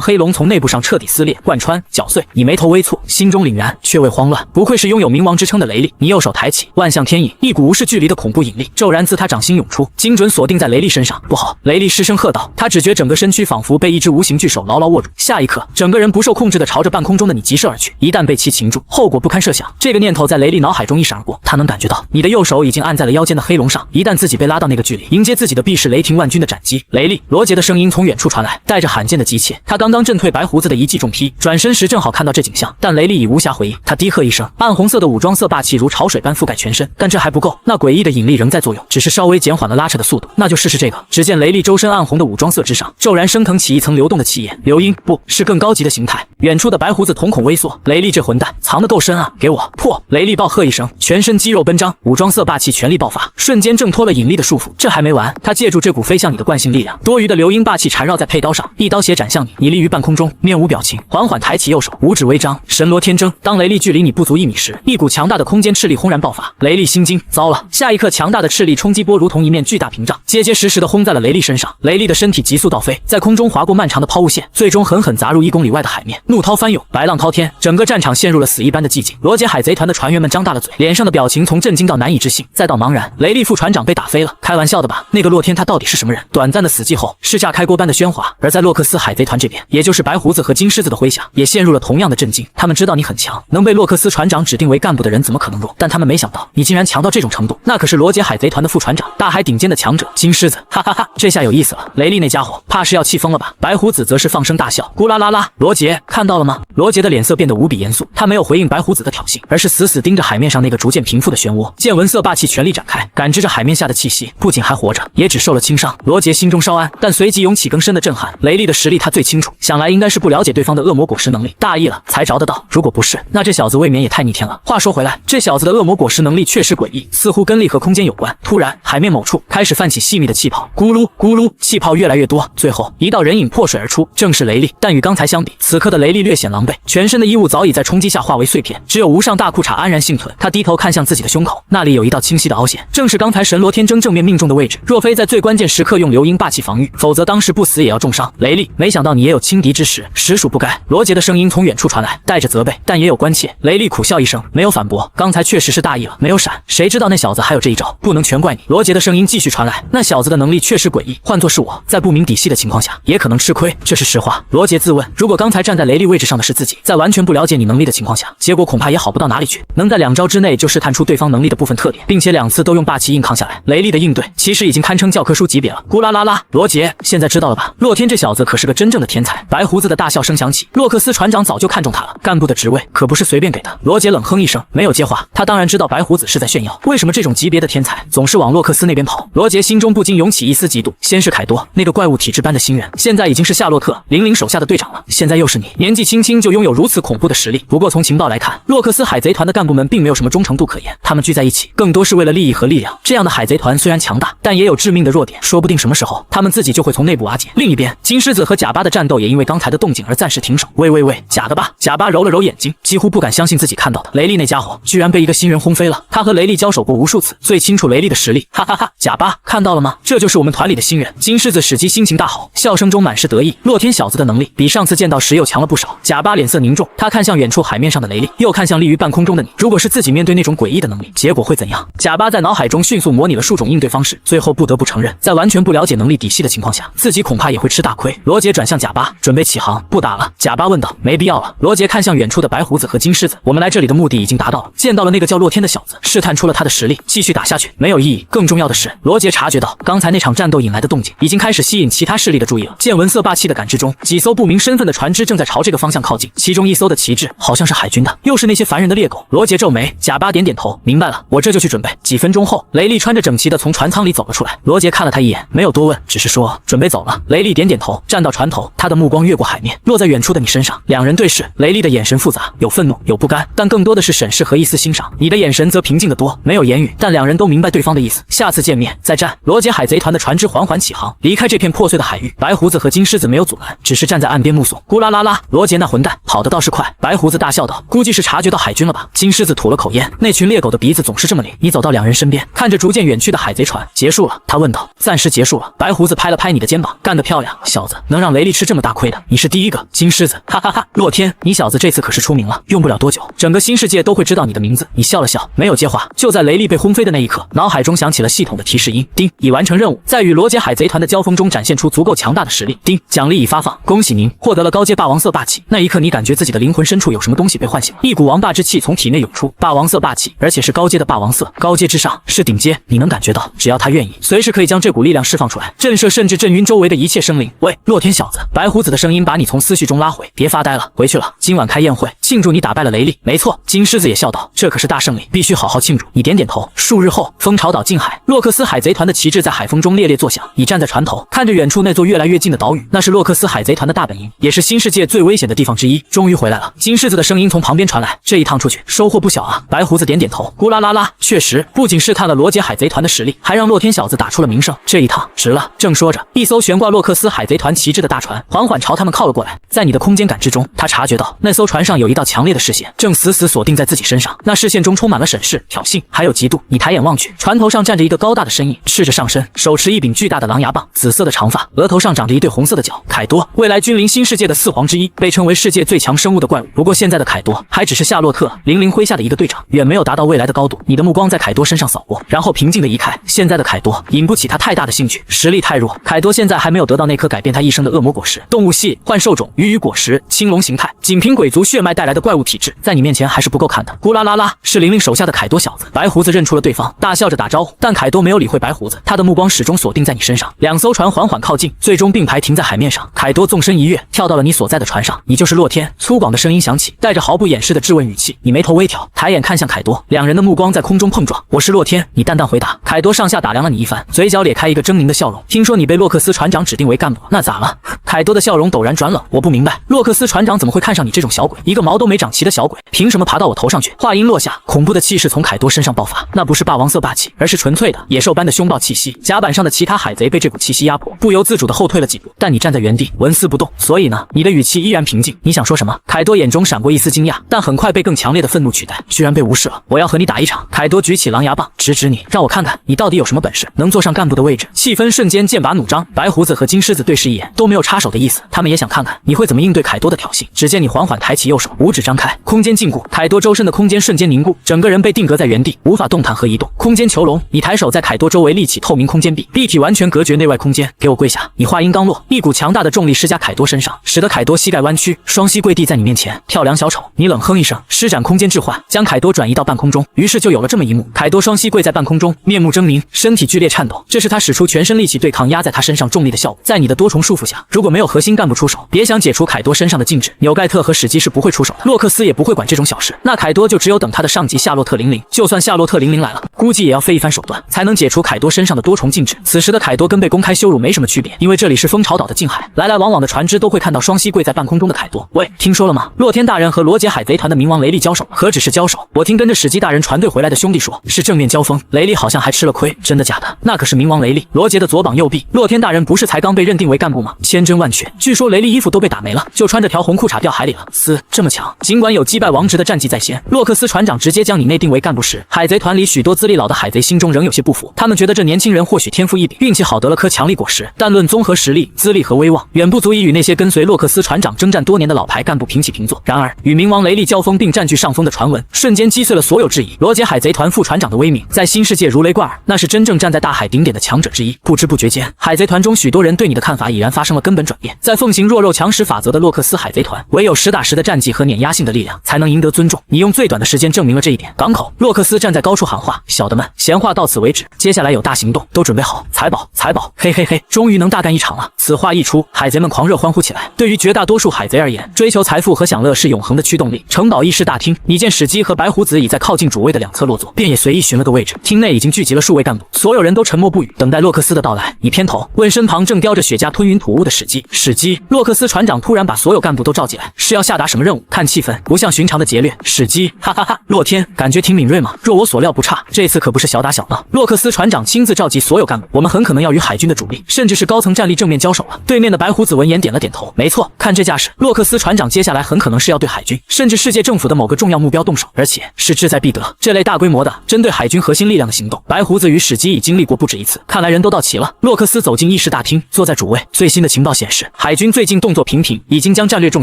[SPEAKER 1] 黑龙从内部上彻底撕裂、贯穿、搅碎。你眉头微蹙，心中凛然，却未慌乱。不愧是拥有冥王之称的雷利，你右手抬起，万象天影，一股无视距离的恐怖引力骤然自他掌心涌出，精准锁定在雷利身上。不好！雷利失声喝道，他只觉整个身躯仿佛被一只无形巨手牢牢握住，下一刻，整个人不受控制地朝着半空中的你急射而去。一旦被其擒住，后果不堪设想。这个念头在雷利脑海中一闪而过，他能感觉到你的右手已经按在了腰间的黑龙上，一旦自己被拉到那个距离，迎接自己的必是雷霆万钧的斩击。雷利，罗杰的声音从远处传来，带着罕见的急切。他刚刚震退白胡子的一记重劈，转身时正好看到这景象，但雷利已无暇回应。他低喝一声，暗红色的武装色霸气如潮水般覆盖全身，但这还不够，那诡异的引力仍在作用，只是稍微减缓了拉扯的速度。那就试试这个。只见雷利周身暗红的武装色之上，骤然升腾起一层流动的气焰，流音，不是更高级的形态。远处的白胡子瞳孔微缩，雷利这混蛋藏得够深啊，给我破！雷利暴喝一声，全身肌肉奔张，武装色霸气全力爆发，瞬间挣脱了引力的束缚。这还没没完，他借助这股飞向你的惯性力量，多余的流鹰霸气缠绕在佩刀上，一刀斜斩向你。你立于半空中，面无表情，缓缓抬起右手，五指微张，神罗天征。当雷力距离你不足1米时，一股强大的空间斥力轰然爆发。雷力心惊，糟了！下一刻，强大的斥力冲击波如同一面巨大屏障，结结实实的轰在了雷力身上。雷力的身体急速倒飞，在空中划过漫长的抛物线，最终狠狠砸入1公里外的海面，怒涛翻涌，白浪滔天，整个战场陷入了死一般的寂静。罗杰海贼团的船员们张大了嘴，脸上的表情从震惊到难以置信，再到茫然。雷利副船长被打飞了，开玩笑的吧？那个洛天他到底是什么人？短暂的死寂后，是炸开锅般的喧哗。而在洛克斯海贼团这边，也就是白胡子和金狮子的麾下，也陷入了同样的震惊。他们知道你很强，能被洛克斯船长指定为干部的人怎么可能弱？但他们没想到你竟然强到这种程度，那可是罗杰海贼团的副船长，大海顶尖的强者金狮子。哈哈哈，这下有意思了。雷利那家伙怕是要气疯了吧？白胡子则是放声大笑，咕啦啦啦。罗杰看到了吗？罗杰的脸色变得无比严肃，他没有回应白胡子的挑衅，而是死死盯着海面上那个逐渐平复的漩涡。见闻色霸气全力展开，感知着海面下的气息，不仅还活着，也只受了轻伤。罗杰心中稍安，但随即涌起更深的震撼。雷利的实力他最清楚，想来应该是不了解对方的恶魔果实能力，大意了才着得到。如果不是，那这小子未免也太逆天了。话说回来，这小子的恶魔果实能力确实诡异，似乎跟力和空间有关。突然，海面某处开始泛起细密的气泡，咕噜咕噜，气泡越来越多，最后一道人影破水而出，正是雷利。但与刚才相比，此刻的雷利略显狼狈，全身的衣物早已在冲击下化为碎片，只有无上大裤衩安然幸存。他低头看向自己的胸口，那里有一道清晰的凹陷，正是刚才神罗天征正面命中的位置。若非在最关键时刻用流鹰霸气防御，否则当时不死也要重伤。雷利，没想到你也有轻敌之时，实属不该。罗杰的声音从远处传来，带着责备，但也有关切。雷利苦笑一声，没有反驳，刚才确实是大意了，没有闪，谁知道那小子还有这一招，不能全怪你。罗杰的声音继续传来，那小子的能力确实诡异，换作是我，在不明底细的情况下，也可能吃亏，这是实话。罗杰自问，如果刚才站在雷利位置上的是自己，在完全不了解你能力的情况下，结果恐怕也好不到哪里去。能在2招之内就试探出对方能力的部分特点，并且2次都用霸气硬扛下来，雷利的应对其实已经堪称教科书级别了。咕啦啦啦，罗杰，现在知道了吧？洛天这小子可是个真正的天才。白胡子的大笑声响起，洛克斯船长早就看中他了，干部的职位可不是随便给的。罗杰冷哼一声，没有接话。他当然知道白胡子是在炫耀，为什么这种级别的天才总是往洛克斯那边跑？罗杰心中不禁涌起一丝嫉妒。先是凯多，那个怪物体质般的新人，现在已经是夏洛特00手下的队长了，现在又是你，年纪轻轻就拥有如此恐怖的实力。不过从情报来看，洛克斯海贼团的干部们并没有什么忠诚度可言，他们聚在一起更多是为了利益和力量。这样的海贼团虽然强大，但也有致命的弱点，说不定什么时候他们自己就会从内部瓦解。另一边，金狮子和贾巴的战斗也因为刚才的动静而暂时停手。喂，假的吧？贾巴揉了揉眼睛，几乎不敢相信自己看到的，雷利那家伙居然被一个新人轰飞了。他和雷利交手过无数次，最清楚雷利的实力。哈哈哈！贾巴看到了吗？这就是我们团里的新人。金狮子使机心情大好，笑声中满是得意。洛天小子的能力比上次见到时又强了不少。贾巴脸色凝重，他看向远处海面上的雷利，又看向立于半空中的你。如果是自己面对那种诡异的能力，结果会怎样？贾巴在脑海中迅速模拟了数种应对方式，最后不得不承认，在完全不了解能力底细的情况下，自己恐怕也会吃大亏。罗杰转向贾巴，准备起航，不打了。贾巴问道，没必要了。罗杰看向远处的白胡子和金狮子，我们来这里的目的已经达到了，见到了那个叫洛天的小子，试探出了他的实力，继续打下去没有意义。更重要的是，罗杰察觉到刚才那场战斗引来的动静已经开始吸引其他势力的注意了。见闻色霸气的感知中，几艘不明身份的船只正在朝这个方向靠近，其中一艘的旗帜好像是海军的，又是那些烦人的猎狗。罗杰皱眉，贾巴点点头，明白了，我这就去准备。几分钟后，雷利穿着整齐的从船舱里走了出来。罗杰看了他一眼，没有多问，只是说准备走了。雷利点点头，站到船头，他的目光越过海面，落在远处的你身上。两人对视，雷利的眼神复杂，有愤怒，有不甘，但更多的是审视和一丝欣赏。你的眼神则平静得多，没有言语，但两人都明白对方的意思。下次见面再战。罗杰海贼团的船只缓缓起航，离开这片破碎的海域。白胡子和金狮子没有阻拦，只是站在岸边目送。咕啦啦啦，罗杰那混蛋跑得倒是快。白胡子大笑道，估计是察觉到海军了吧。金狮子吐了口烟，那群猎狗的鼻子总是这么灵。你走到两人身边，看着逐渐远去的海贼船，结束了，他问道。暂时结束了。白胡子拍了拍你的肩膀，干得漂亮，小子，能让雷利吃这么大亏的，你是第一个。金狮子，哈哈哈，洛天，你小子这次可是出名了，用不了多久，整个新世界都会知道你的名字。你笑了笑，没有接话。就在雷利被轰飞的那一刻，脑海中响起了系统的提示音，叮，已完成任务，在与罗杰海贼团的交锋中展现出足够强大的实力，叮，奖励已发放，恭喜您获得了高阶霸王色霸气。那一刻，你感觉自己的灵魂深处有什么东西被唤醒，一股王霸之气从体内涌出，霸王色霸气，而且是高阶的霸王色，高阶之上是顶阶，你能感觉到，只要他愿意，随时可以将这股力量释放出来，震慑甚至震晕周围的一切生灵。喂，洛天小子，白胡子的声音把你从思绪中拉回，别发呆了，回去了，今晚开宴会。庆祝你打败了雷利。没错，金狮子也笑道，这可是大胜利，必须好好庆祝。你点点头。数日后，蜂巢岛近海，洛克斯海贼团的旗帜在海风中猎猎作响。你站在船头，看着远处那座越来越近的岛屿，那是洛克斯海贼团的大本营，也是新世界最危险的地方之一。终于回来了，金狮子的声音从旁边传来。这一趟出去，收获不小啊。白胡子点点头，咕啦啦啦，确实，不仅试探了罗杰海贼团的实力，还让洛天小子打出了名声。这一趟值了。正说着，一艘悬挂洛克斯海贼团旗帜的大船缓缓朝他们靠了过来。在你的空间感知中，他察觉到那艘船上有一道强烈的视线，正死死锁定在自己身上。那视线中充满了审视、挑衅，还有嫉妒。你抬眼望去，船头上站着一个高大的身影，赤着上身，手持一柄巨大的狼牙棒，紫色的长发，额头上长着一对红色的角。凯多，未来君临新世界的四皇之一，被称为世界最强生物的怪物。不过现在的凯多还只是夏洛特00麾下的一个队长，远没有达到未来的高度。你的目光在凯多身上扫过，然后平静地移开。现在的凯多引不起他太大的兴趣，实力太弱。凯多现在还没有得到那颗改变他一生的恶魔果实。动物系幻兽种，鱼与果实，青龙形态，仅凭鬼族血脉带来的怪物体质，在你面前还是不够看的。咕啦啦啦，是00手下的凯多小子。白胡子认出了对方，大笑着打招呼，但凯多没有理会白胡子，他的目光始终锁定在你身上。两艘船缓缓靠近，最终并排停在海面上。凯多纵身一跃，跳到了你所在的船上。你就是洛天。粗犷的声音响起，带着毫不掩饰的质问语气。你眉头微挑，抬眼看向凯多，两人的目光在空中碰撞。我是洛天，你淡淡回答。凯多上下打量了你一番，嘴角咧开一个狰狞的笑容。听说你被洛克斯船长指定为干部，那咋了？凯多的笑容陡然转冷。我不明白，洛克斯船长怎么会看上你这种小鬼，一个毛都没长齐的小鬼，凭什么爬到我头上去？话音落下，恐怖的气势从凯多身上爆发，那不是霸王色霸气，而是纯粹的野兽般的凶暴气息。甲板上的其他海贼被这股气息压迫，不由自主地后退了几步，但你站在原地纹丝不动。所以呢？你的语气依然平静。你想说什么？凯多眼中闪过一丝惊讶，但很快被更强烈的愤怒取代。居然被无视了！我要和你打一场！凯多举起狼牙棒，直指你，让我看看你到底有什么本事，能坐上干部的位置。气氛瞬间剑拔弩张，白胡子和金狮子对视一眼，都没有插手的意思。他们也想看看你会怎么应对凯多的挑衅。只见你缓缓抬起右手，五指张开，空间禁锢。凯多周身的空间瞬间凝固，整个人被定格在原地，无法动弹和移动。空间囚笼，你抬手在凯多周围立起透明空间壁，壁体完全隔绝内外空间。给我跪下！你话音刚落，一股强大的重力施加凯多身上，使得凯多膝盖弯曲，双膝跪地在你面前。跳梁小丑，你冷哼一声，施展空间置换，将凯多转移到半空中。于是就有了这么一幕：凯多双膝跪在半空中，面目狰狞，身体剧烈颤抖。这是他使出全身力气对抗压在他身上重力的效果。在你的多重束缚下，如果没有核心干部出手，别想解除凯多身上的禁制。纽盖特和史基是不会出手的，洛克斯也不会管这种小事。那凯多就只有等他的上级夏洛特00。就算夏洛特00来了，估计也要费一番手段才能解除凯多身上的多重禁制。此时的凯多跟被公开羞辱没什么区别，因为这里是蜂巢岛的近海，来来往往的船只都会看到双膝跪在半空中的凯多。喂，听说了吗？洛天大人和罗杰海贼团的冥王雷利交手了。何止是交手，我听跟着史基大人船队回来的兄弟说，是正面交锋。雷利好像还吃了亏。真的假的？那可是冥王雷利，罗杰的左膀右臂。洛天大人不是才刚被认定为干部吗？千真万确。据说雷利衣服都被打没了，就穿着条红裤衩掉海里了。这么强。尽管有击败王直的战绩在先，洛克斯船长直接将你内定为干部时，海贼团里许多资历老的海贼心中仍有些不服。他们觉得这年轻人或许天赋异禀，运气好得了颗强力果实，但论综合实力、资历和威望，远不足以与那些跟随洛克斯船长征战多年的老牌干部平起平坐。然而，与冥王雷利交锋并占据上风的传闻，瞬间击碎了所有质疑。罗杰海贼团副船长的威名，在新世界如雷贯耳，那是真正站在大海顶点的强者之一。不知不觉间，海贼团中许多人对你的看法已然发生了根本转变。在奉行弱肉强食法则的洛克斯海贼团，唯有实打实的战绩和碾压性的力量，才能赢得尊重。你用最短的时间证明了这一点。港口，洛克斯站在高处喊话：“小的们，闲话到此为止，接下来有大行动，都准备好！财宝，财宝！嘿嘿嘿，终于能大干一场了！”此话一出，海贼们狂热欢呼起来。对于绝大多数海贼而言，追求财富和享乐是永恒的驱动力。城堡议事大厅，你见史基和白胡子已在靠近主位的两侧落座，便也随意寻了个位置。厅内已经聚集了数位干部，所有人都沉默不语，等待洛克斯的到来。你偏头问身旁正叼着雪茄吞云吐雾的史基：“史基，洛克斯船长突然把所有干部都召集来，是要下达什么任务？看气氛不像寻常的劫掠。”史基哈哈哈，洛天感觉挺敏锐嘛。若我所料不差，这次可不是小打小闹。洛克斯船长亲自召集所有干部，我们很可能要与海军的主力，甚至是高层战力正面交手了。对面的白胡子闻言点了点头，没错，看这架势，洛克斯船长接下来很可能是要对海军，甚至世界政府的某个重要目标动手，而且是志在必得。这类大规模的针对海军核心力量的行动，白胡子与史基已经历过不止一次。看来人都到齐了。洛克斯走进议事大厅，坐在主位。最新的情报显示，海军最近动作频频，已经将战略重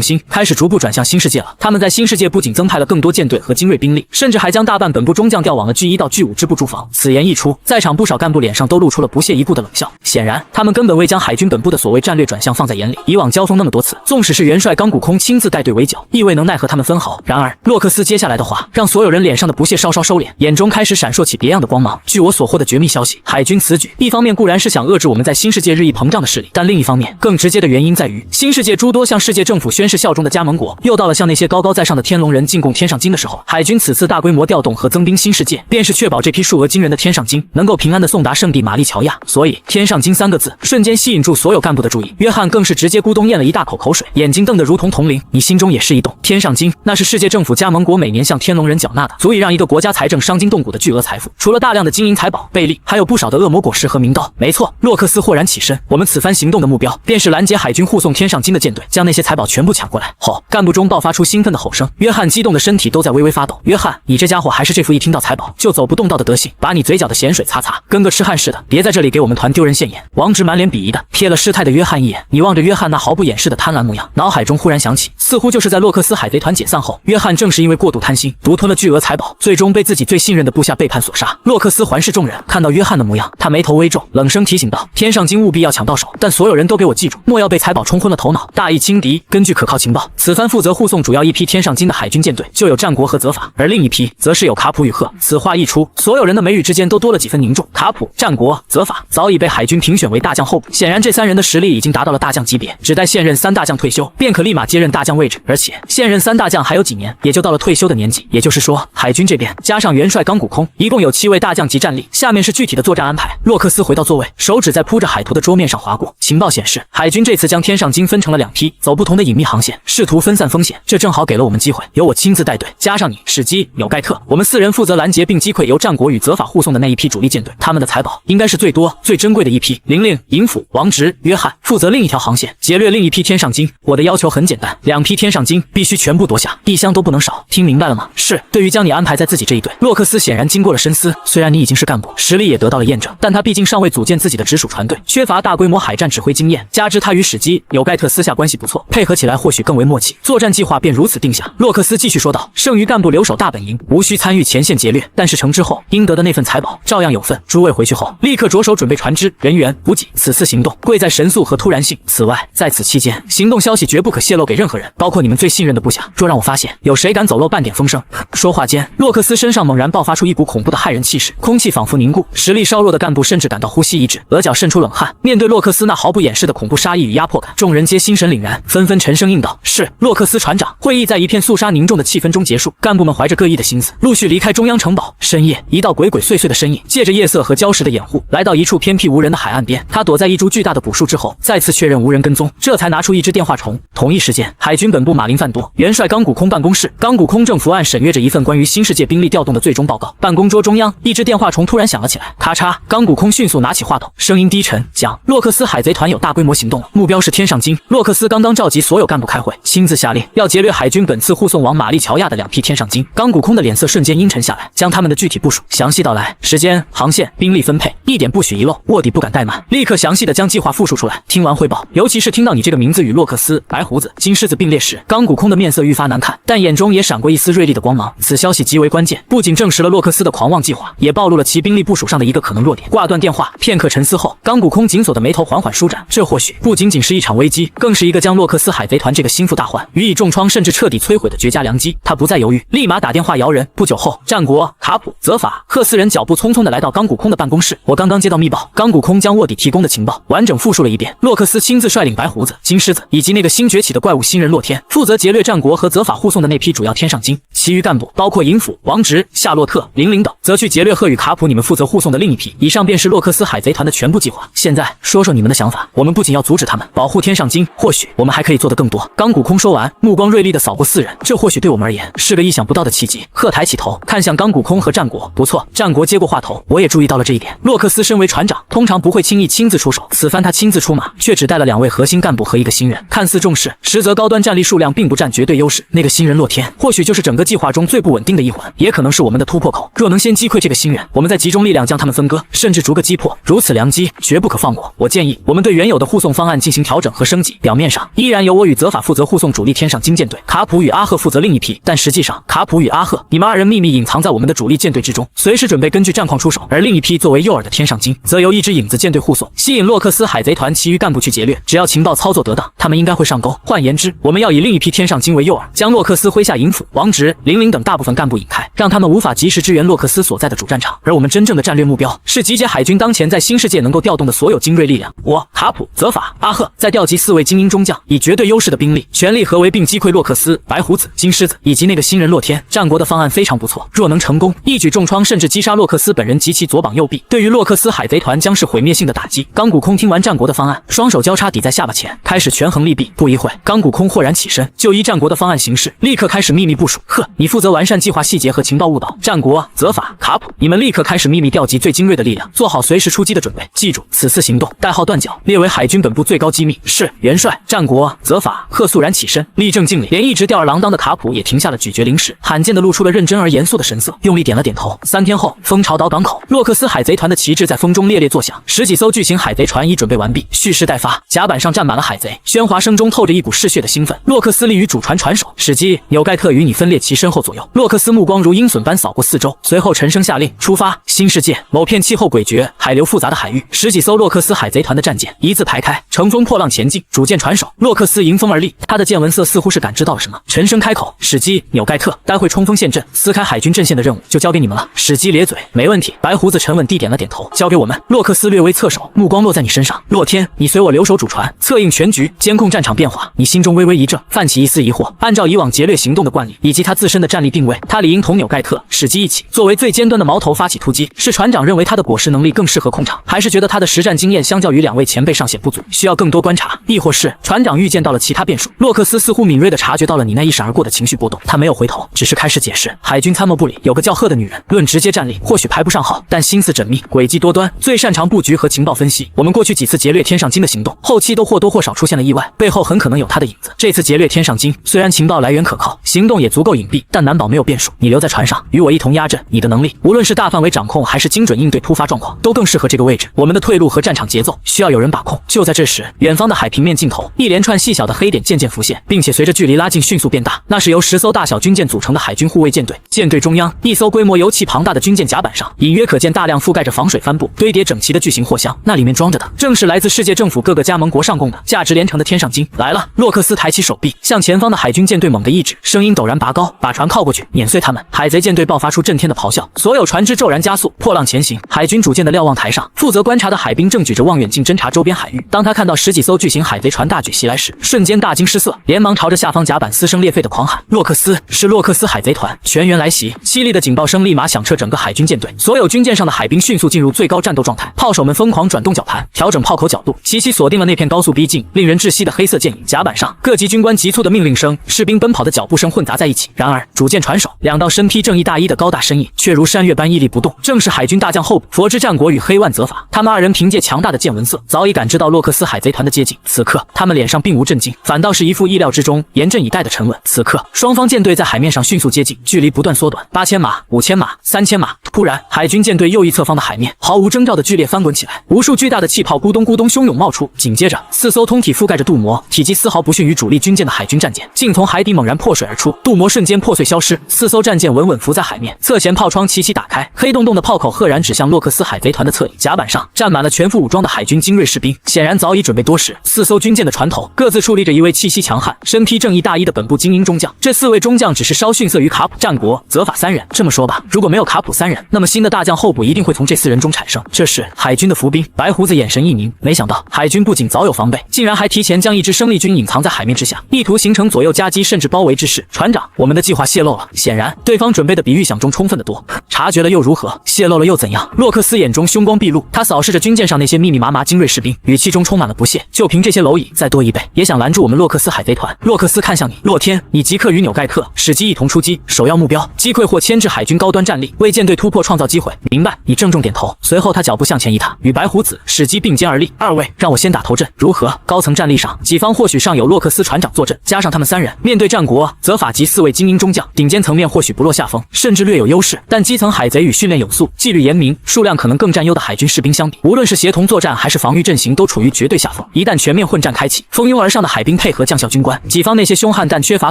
[SPEAKER 1] 心开始逐步转向新世界了。他们在新世界不仅增派了更多舰队和精锐兵力，甚至还将大半本部中将调往了G1到G5 支部驻防。此言一出，在场不少干部脸上都露出了不屑一顾的冷笑。显然，他们根本未将海军本部的所谓战略转向放在眼里。以往交锋那么多次，纵使是元帅冈谷空亲自带队围剿，亦未能奈何他们分毫。然而，洛克斯接下来的话，让所有人脸上的不屑稍稍收敛，眼中开始闪烁起别样的光芒。据我所获的绝密消息，海军此举，一方面固然是想遏制我们在新世界日益膨胀的势力，但另一方面，更直接的原因在于，新世界诸多向世界政府宣誓效忠的加盟国，又到了向那些高高在上的天龙人进贡天上金的时候。海军此次大规模调动和增兵新世界，便是确保这批数额惊人的天上金能够平安的送达圣地玛丽乔亚。所以，天上金3个字瞬间吸引住所有干部的注意。约翰更是直接咕咚咽了一大口口水，眼睛瞪得如同铜铃。你心中也是一动。天上金，那是世界政府加盟国每年向天龙人缴纳的，足以让一个国家财政伤筋动骨的巨额财富。除了大量的金银财宝、贝利，还有不少的恶魔果实和名刀。没错，洛克斯豁然起身，我们此番行动的目标，便是拦截海军护送天上金的舰队，将那些财宝全部抢过来。后，干部中爆发出兴奋的吼声，约翰激动的身体都在微微发抖。约翰，你这家伙还是这副一听到财宝就走不动道的德行，把你嘴角的咸水擦擦，跟个痴汉似的，别在这里给我们团丢人现眼。王直满脸鄙夷的瞥了失态的约翰一眼，你望着约翰那毫不掩饰的贪婪模样，脑海中忽然想起，似乎就是在洛克斯海贼团解散后，约翰正是因为过度贪心，独吞了巨额财宝，最终被自己最信任的部下背叛所杀。洛克斯环视众人，看到约翰的模样，他眉头微皱，冷声提醒道：天上金务必要抢到手，但所有人都给我记住，莫要被财宝冲昏了头脑，大意轻敌。根据可靠情报，此番负责护送主要一批天上金的海军舰队就有战国和泽法，而另一批则是有卡普与赫。此话一出，所有人的眉宇之间都多了几分凝重。卡普、战国、泽法早已被海军评选为大将候补，显然这3人的实力已经达到了大将级别，只待现任3大将退休，便可立马接任大将位置。而且现任3大将还有几年，也就到了退休的年纪。也就是说，海军这边加上元帅冈谷空，一共有7位大将级战力。下面是具体的作战安排。洛克斯回到座位，手指在铺着海图的桌面上划过。情报显示，海军这次将天上金分成了2批，走不同的隐秘航线，试图分散风险。这正好给了我们机会，由我亲自带队，加上你史基、纽盖特，我们4人负责拦截并击溃由战国与泽法护送的那一批主力舰队。他们的财宝应该是最多、最珍贵的一批。玲玲、银府、王直、约翰负责另一条航线，劫掠另一批天上金。我的要求很简单，2批天上金必须全部夺下，1箱都不能少。听明白了吗？是。对于将你安排在自己这一队，洛克斯显然经过了深思。虽然你已经是干部，实力也得到了验证，但他毕竟尚未组建自己的直属船队，缺乏大规模海战指挥经验，加之他与史基、纽盖特私下关系不错，配合起来或许更为默契。作战计划便如此定下。洛克斯继续说道：剩余干部留守大本营，无需参与前线劫掠，但是成之后应得的那份财宝照样有份。诸位回去后，立刻着手准备船只、人员、补给。此次行动贵在神速和突然性。此外，在此期间，行动消息绝不可泄露给任何人，包括你们最信任的部下。若让我发现有谁敢走漏半点风声……说话间，洛克斯身上猛然爆发出一股恐怖的骇人气势，空气仿佛凝固，实力稍弱的干部甚至感到呼吸一滞，额角渗出冷汗。面对洛克斯那毫不掩饰的恐怖杀意与压迫感，众人皆心神凛然，纷纷沉声应道：是。洛克斯船长。会议在一片肃杀凝重的气氛中结束，干部们怀着各异的心思，陆续离开中央城堡。深夜，一道鬼鬼祟祟的身影，借着夜色和礁石的掩护，来到一处偏僻无人的海岸边。他躲在一株巨大的古树之后，再次确认无人跟踪，这才拿出一只电话虫。同一时间，海军本部马林范多元帅冈谷空办公室，冈谷空正伏案审阅着一份关于新世界兵力调动的最终报告。办公桌中央，一只电话虫突然响了起来，咔嚓！冈谷空迅速拿起话筒，声音低沉，讲：洛克斯海贼团有大规模行动了，目标是天上金。洛克斯刚刚召集所有干部开会，亲自下令要劫掠海军本次护送往玛丽乔亚的2批天上金。冈谷空的脸色瞬间阴沉下来，将他们的具体部署详细道来，时间、航线、兵力分配，一点不许遗漏，卧底不敢怠慢，立刻详细的将计划复述出来。听完汇报，尤其是听到你这个名字与洛克斯、白胡子、金狮子并列时，冈谷空的面色愈发难看，但眼中也闪过一丝锐利的光芒。此消息极为关键，不仅证实了洛克斯的狂妄计划，也暴露了其兵力部署上的一个可能弱点。挂断电话，片刻沉思后，冈谷空紧锁的眉头缓缓舒展，这或许不仅仅是一场危机，更是一个将洛克斯海贼团这个心腹大患予以重创甚至彻底摧毁的绝佳良机。他不再犹豫，立马打电话摇人。不久后，战国、卡普、泽法、赫4人脚步匆匆的来到冈谷空的办公室。我刚刚接到密报，冈谷空将卧底提供的情报完整复述了一遍。洛克斯亲自率领白胡子、金狮子以及那个新崛起的怪物新人洛天，负责劫掠战国和泽法护送的那批主要天上金。其余干部包括银府、王直、夏洛特、玲玲等，则去劫掠赫与卡普你们负责护送的另一批。以上便是洛克斯海贼团的全部计划。现在说说你们的想法。我们不仅要阻止他们，保护天上金，或许我们还可以做得更多。冈谷空说完，目光锐利地扫过4人，这或许对我们而言是个意想不到的契机。赫抬起头看向冈谷空和战国，不错，战国接过话头，我也注意到了这一点。洛克斯身为船长，通常不会轻易亲自出手，此番他亲自出马，却只带了2位核心干部和一个新人，看似重视，实则高端战力数量并不占绝对优势。那个新人洛天，或许就是整个计划中最不稳定的一环，也可能是我们的突破口。若能先击溃这个新人，我们再集中力量将他们分割，甚至逐个击破，如此良机绝不可放过。我建议我们对原有的护送方案进行调整和升级，表面上依然由我与泽法负责护送主力天上金舰队，卡普与阿赫负责另一批，但实际上卡普与阿赫，你们2人秘密隐藏在我们的主力舰队之中。中，随时准备根据战况出手。而另一批作为诱饵的天上鲸，则由一支影子舰队护送，吸引洛克斯海贼团其余干部去劫掠。只要情报操作得当，他们应该会上钩。换言之，我们要以另一批天上鲸为诱饵，将洛克斯麾下银府、王直、玲玲等大部分干部引开，让他们无法及时支援洛克斯所在的主战场。而我们真正的战略目标是集结海军当前在新世界能够调动的所有精锐力量。我、卡普、泽法、阿赫再调集4位精英中将，以绝对优势的兵力，全力合围并击溃洛克斯、白胡子、金狮子以及那个新人洛天。战国的方案非常不错，若能成功，一举重创甚至击杀洛克斯本人及其左膀右臂，对于洛克斯海贼团将是毁灭性的打击。钢骨空听完战国的方案，双手交叉抵在下巴前，开始权衡利弊。不一会，钢骨空豁然起身，就依战国的方案行事，立刻开始秘密部署。你负责完善计划细节和情报误导。战国、泽法、卡普，你们立刻开始秘密调集最精锐的力量，做好随时出击的准备。记住，此次行动代号断脚，列为海军本部最高机密。是，元帅。战国、泽法、赫肃然起身，立正敬礼，连一直吊儿郎当的卡普也停下了咀嚼零食，罕见的露出了认真而严肃的神色，用力点了点头。3天后，蜂巢岛港口，洛克斯海贼团的旗帜在风中猎猎作响，10几艘巨型海贼船已准备完毕，蓄势待发。甲板上站满了海贼，喧哗声中透着一股嗜血的兴奋。洛克斯立于主船船首，史基、纽盖特与你分列其身后左右。洛克斯目光如鹰隼般扫过四周，随后沉声下令：出发！新世界某片气候诡谲、海流复杂的海域，10几艘洛克斯海贼团的战舰一字排开，乘风破浪前进。主舰船首洛克斯迎风而立，他的见闻色似乎是感知到了什么，沉声开口：史基、纽盖特，待会冲锋陷阵，撕开海军阵线的任务就交给你们了。史基咧嘴：没问题。白胡子沉稳地点了点头：交给我们。洛克斯略微侧手，目光落在你身上。洛天，你随我留守主船，策应全局，监控战场变化。你心中微微一怔，泛起一丝疑惑。按照以往劫掠行动的惯例以及他自身的战力定位，他理应同纽盖特、史基一起，作为最尖端的矛头发起突击。是船长认为他的果实能力更适合控场，还是觉得他的实战经验相较于2位前辈尚显不足，需要更多观察？亦或是船长预见到了其他变数？洛克斯似乎敏锐地察觉到了你那一闪而过的情绪波动，他没有回头，只是开始解释：海军参谋部里有个叫赫的女人，论直接战力或许排不上号，但心思缜密，诡计多端，最擅长布局和情报分析。我们过去几次劫掠天上鲸的行动，后期都或多或少出现了意外，背后很可能有他的影子。这次劫掠天上鲸，虽然情报来源可靠，行动也足够隐蔽，但难保没有变数。你留在船上，与我一同压阵，你的能力，无论是大范围掌控还是精准应对突发状况，都更适合这个位置。我们的退路和战场节奏需要有人把控。就在这时，远方的海平面尽头，一连串细小的黑点渐渐浮现，并且随着距离拉近迅速变大。那是由10艘大小军舰组成的海军护卫舰队。舰队中央，一艘规模尤其庞大的军舰甲板上，隐约可见大量覆盖着防水帆布、堆叠整齐的巨型货箱，那里面装着的正是来自世界政府各个加盟国上贡的价值连城的天上鲸。来了！洛克斯抬起手臂，向前方的海军舰队猛地一指，声音陡然拔高：把船靠过去，碾碎他们！海贼舰队爆发出震天的咆哮，所有船只骤然加速，破浪前行。海军主舰的瞭望台上，负责观察的海兵正举着望远镜侦察周边海域。当他看到10几艘巨型海贼船大举袭来时，瞬间大惊失色，连忙朝着下方甲板撕声裂肺的狂喊：洛克斯！是洛克斯海贼团全员来袭！凄厉的警报声立马响彻整个海军舰队，所有军舰上的海兵迅速进入最高战斗状态，炮手们疯狂转动绞盘，调整炮口角度，齐齐锁定了那片高速逼近、令人窒息的黑色舰影。甲板上，各级军官急促的命令声、士兵奔跑的脚步声混杂在一起。然而，主舰船首2道身披正义大衣的高大身影，却如山岳般屹立不动，正是海军大将候补佛之战国与黑腕泽法。他们2人凭借强大的见闻色，早已感知到洛克斯海贼团的接近。此刻，他们脸上并无震惊，反倒是一副意料之中、严阵以待的沉稳。此刻，双方舰队在海面上迅速接近，距离不断缩短，8000码、5000码、3000码。突然，海军舰队右翼侧方的海面毫无征兆的剧烈翻滚起来，无数巨大的气泡咕咚咕咚汹涌冒出。紧接着，4艘通体覆盖着镀膜、体积丝毫不逊于主力军舰的海军战舰，竟从海底猛然破水而出，镀膜瞬间破碎消失。4艘战舰稳稳浮在海面，侧舷炮窗齐齐打开，黑洞洞的炮口赫然指向洛克斯海贼团的侧翼。甲板上站满了全副武装的海军精锐士兵，显然早已准备多时。4艘军舰的船头各自矗立着一位气息强悍、身披正义大衣的本部精英中将。这4位中将只是稍逊色于卡普、战国、泽法3人。这么说吧，如果没有卡普3人，那么新的大将候补一定会从这4人中产生。这时，海军的伏兵白胡子眼神一凝，没想到海军不仅早有防备，竟然还提前将一支生力军隐藏在海面之下，意图形成左右夹击甚至包围之势。船长，我们的计划泄露了。显然，对方准备的比预想中充分的多。察觉了又如何？泄露了又怎样？洛克斯眼中凶光毕露，他扫视着军舰上那些密密麻麻精锐士兵，语气中充满了不屑。就凭这些蝼蚁，再多1倍，也想拦住我们洛克斯海贼团？洛克斯看向你，洛天，你即刻与纽盖特、史基一同出击，首要目标击溃或牵制海军高端战力，为舰队突破创造机会。明白？你郑重点头。随后他脚步向前一踏，与白胡子、史基并肩而立。2位，让我先打头阵，如何？高层战力上，己方或许尚有洛克斯船长坐镇，加上他们3人，面对战国、泽法及4位精英中将，顶尖层面或许不落下风，甚至略有优势。但基层海贼与训练有素、纪律严明、数量可能更占优的海军士兵相比，无论是协同作战还是防御阵型，都处于绝对下风。一旦全面混战开启，蜂拥而上的海兵配合将校军官，己方那些凶悍但缺乏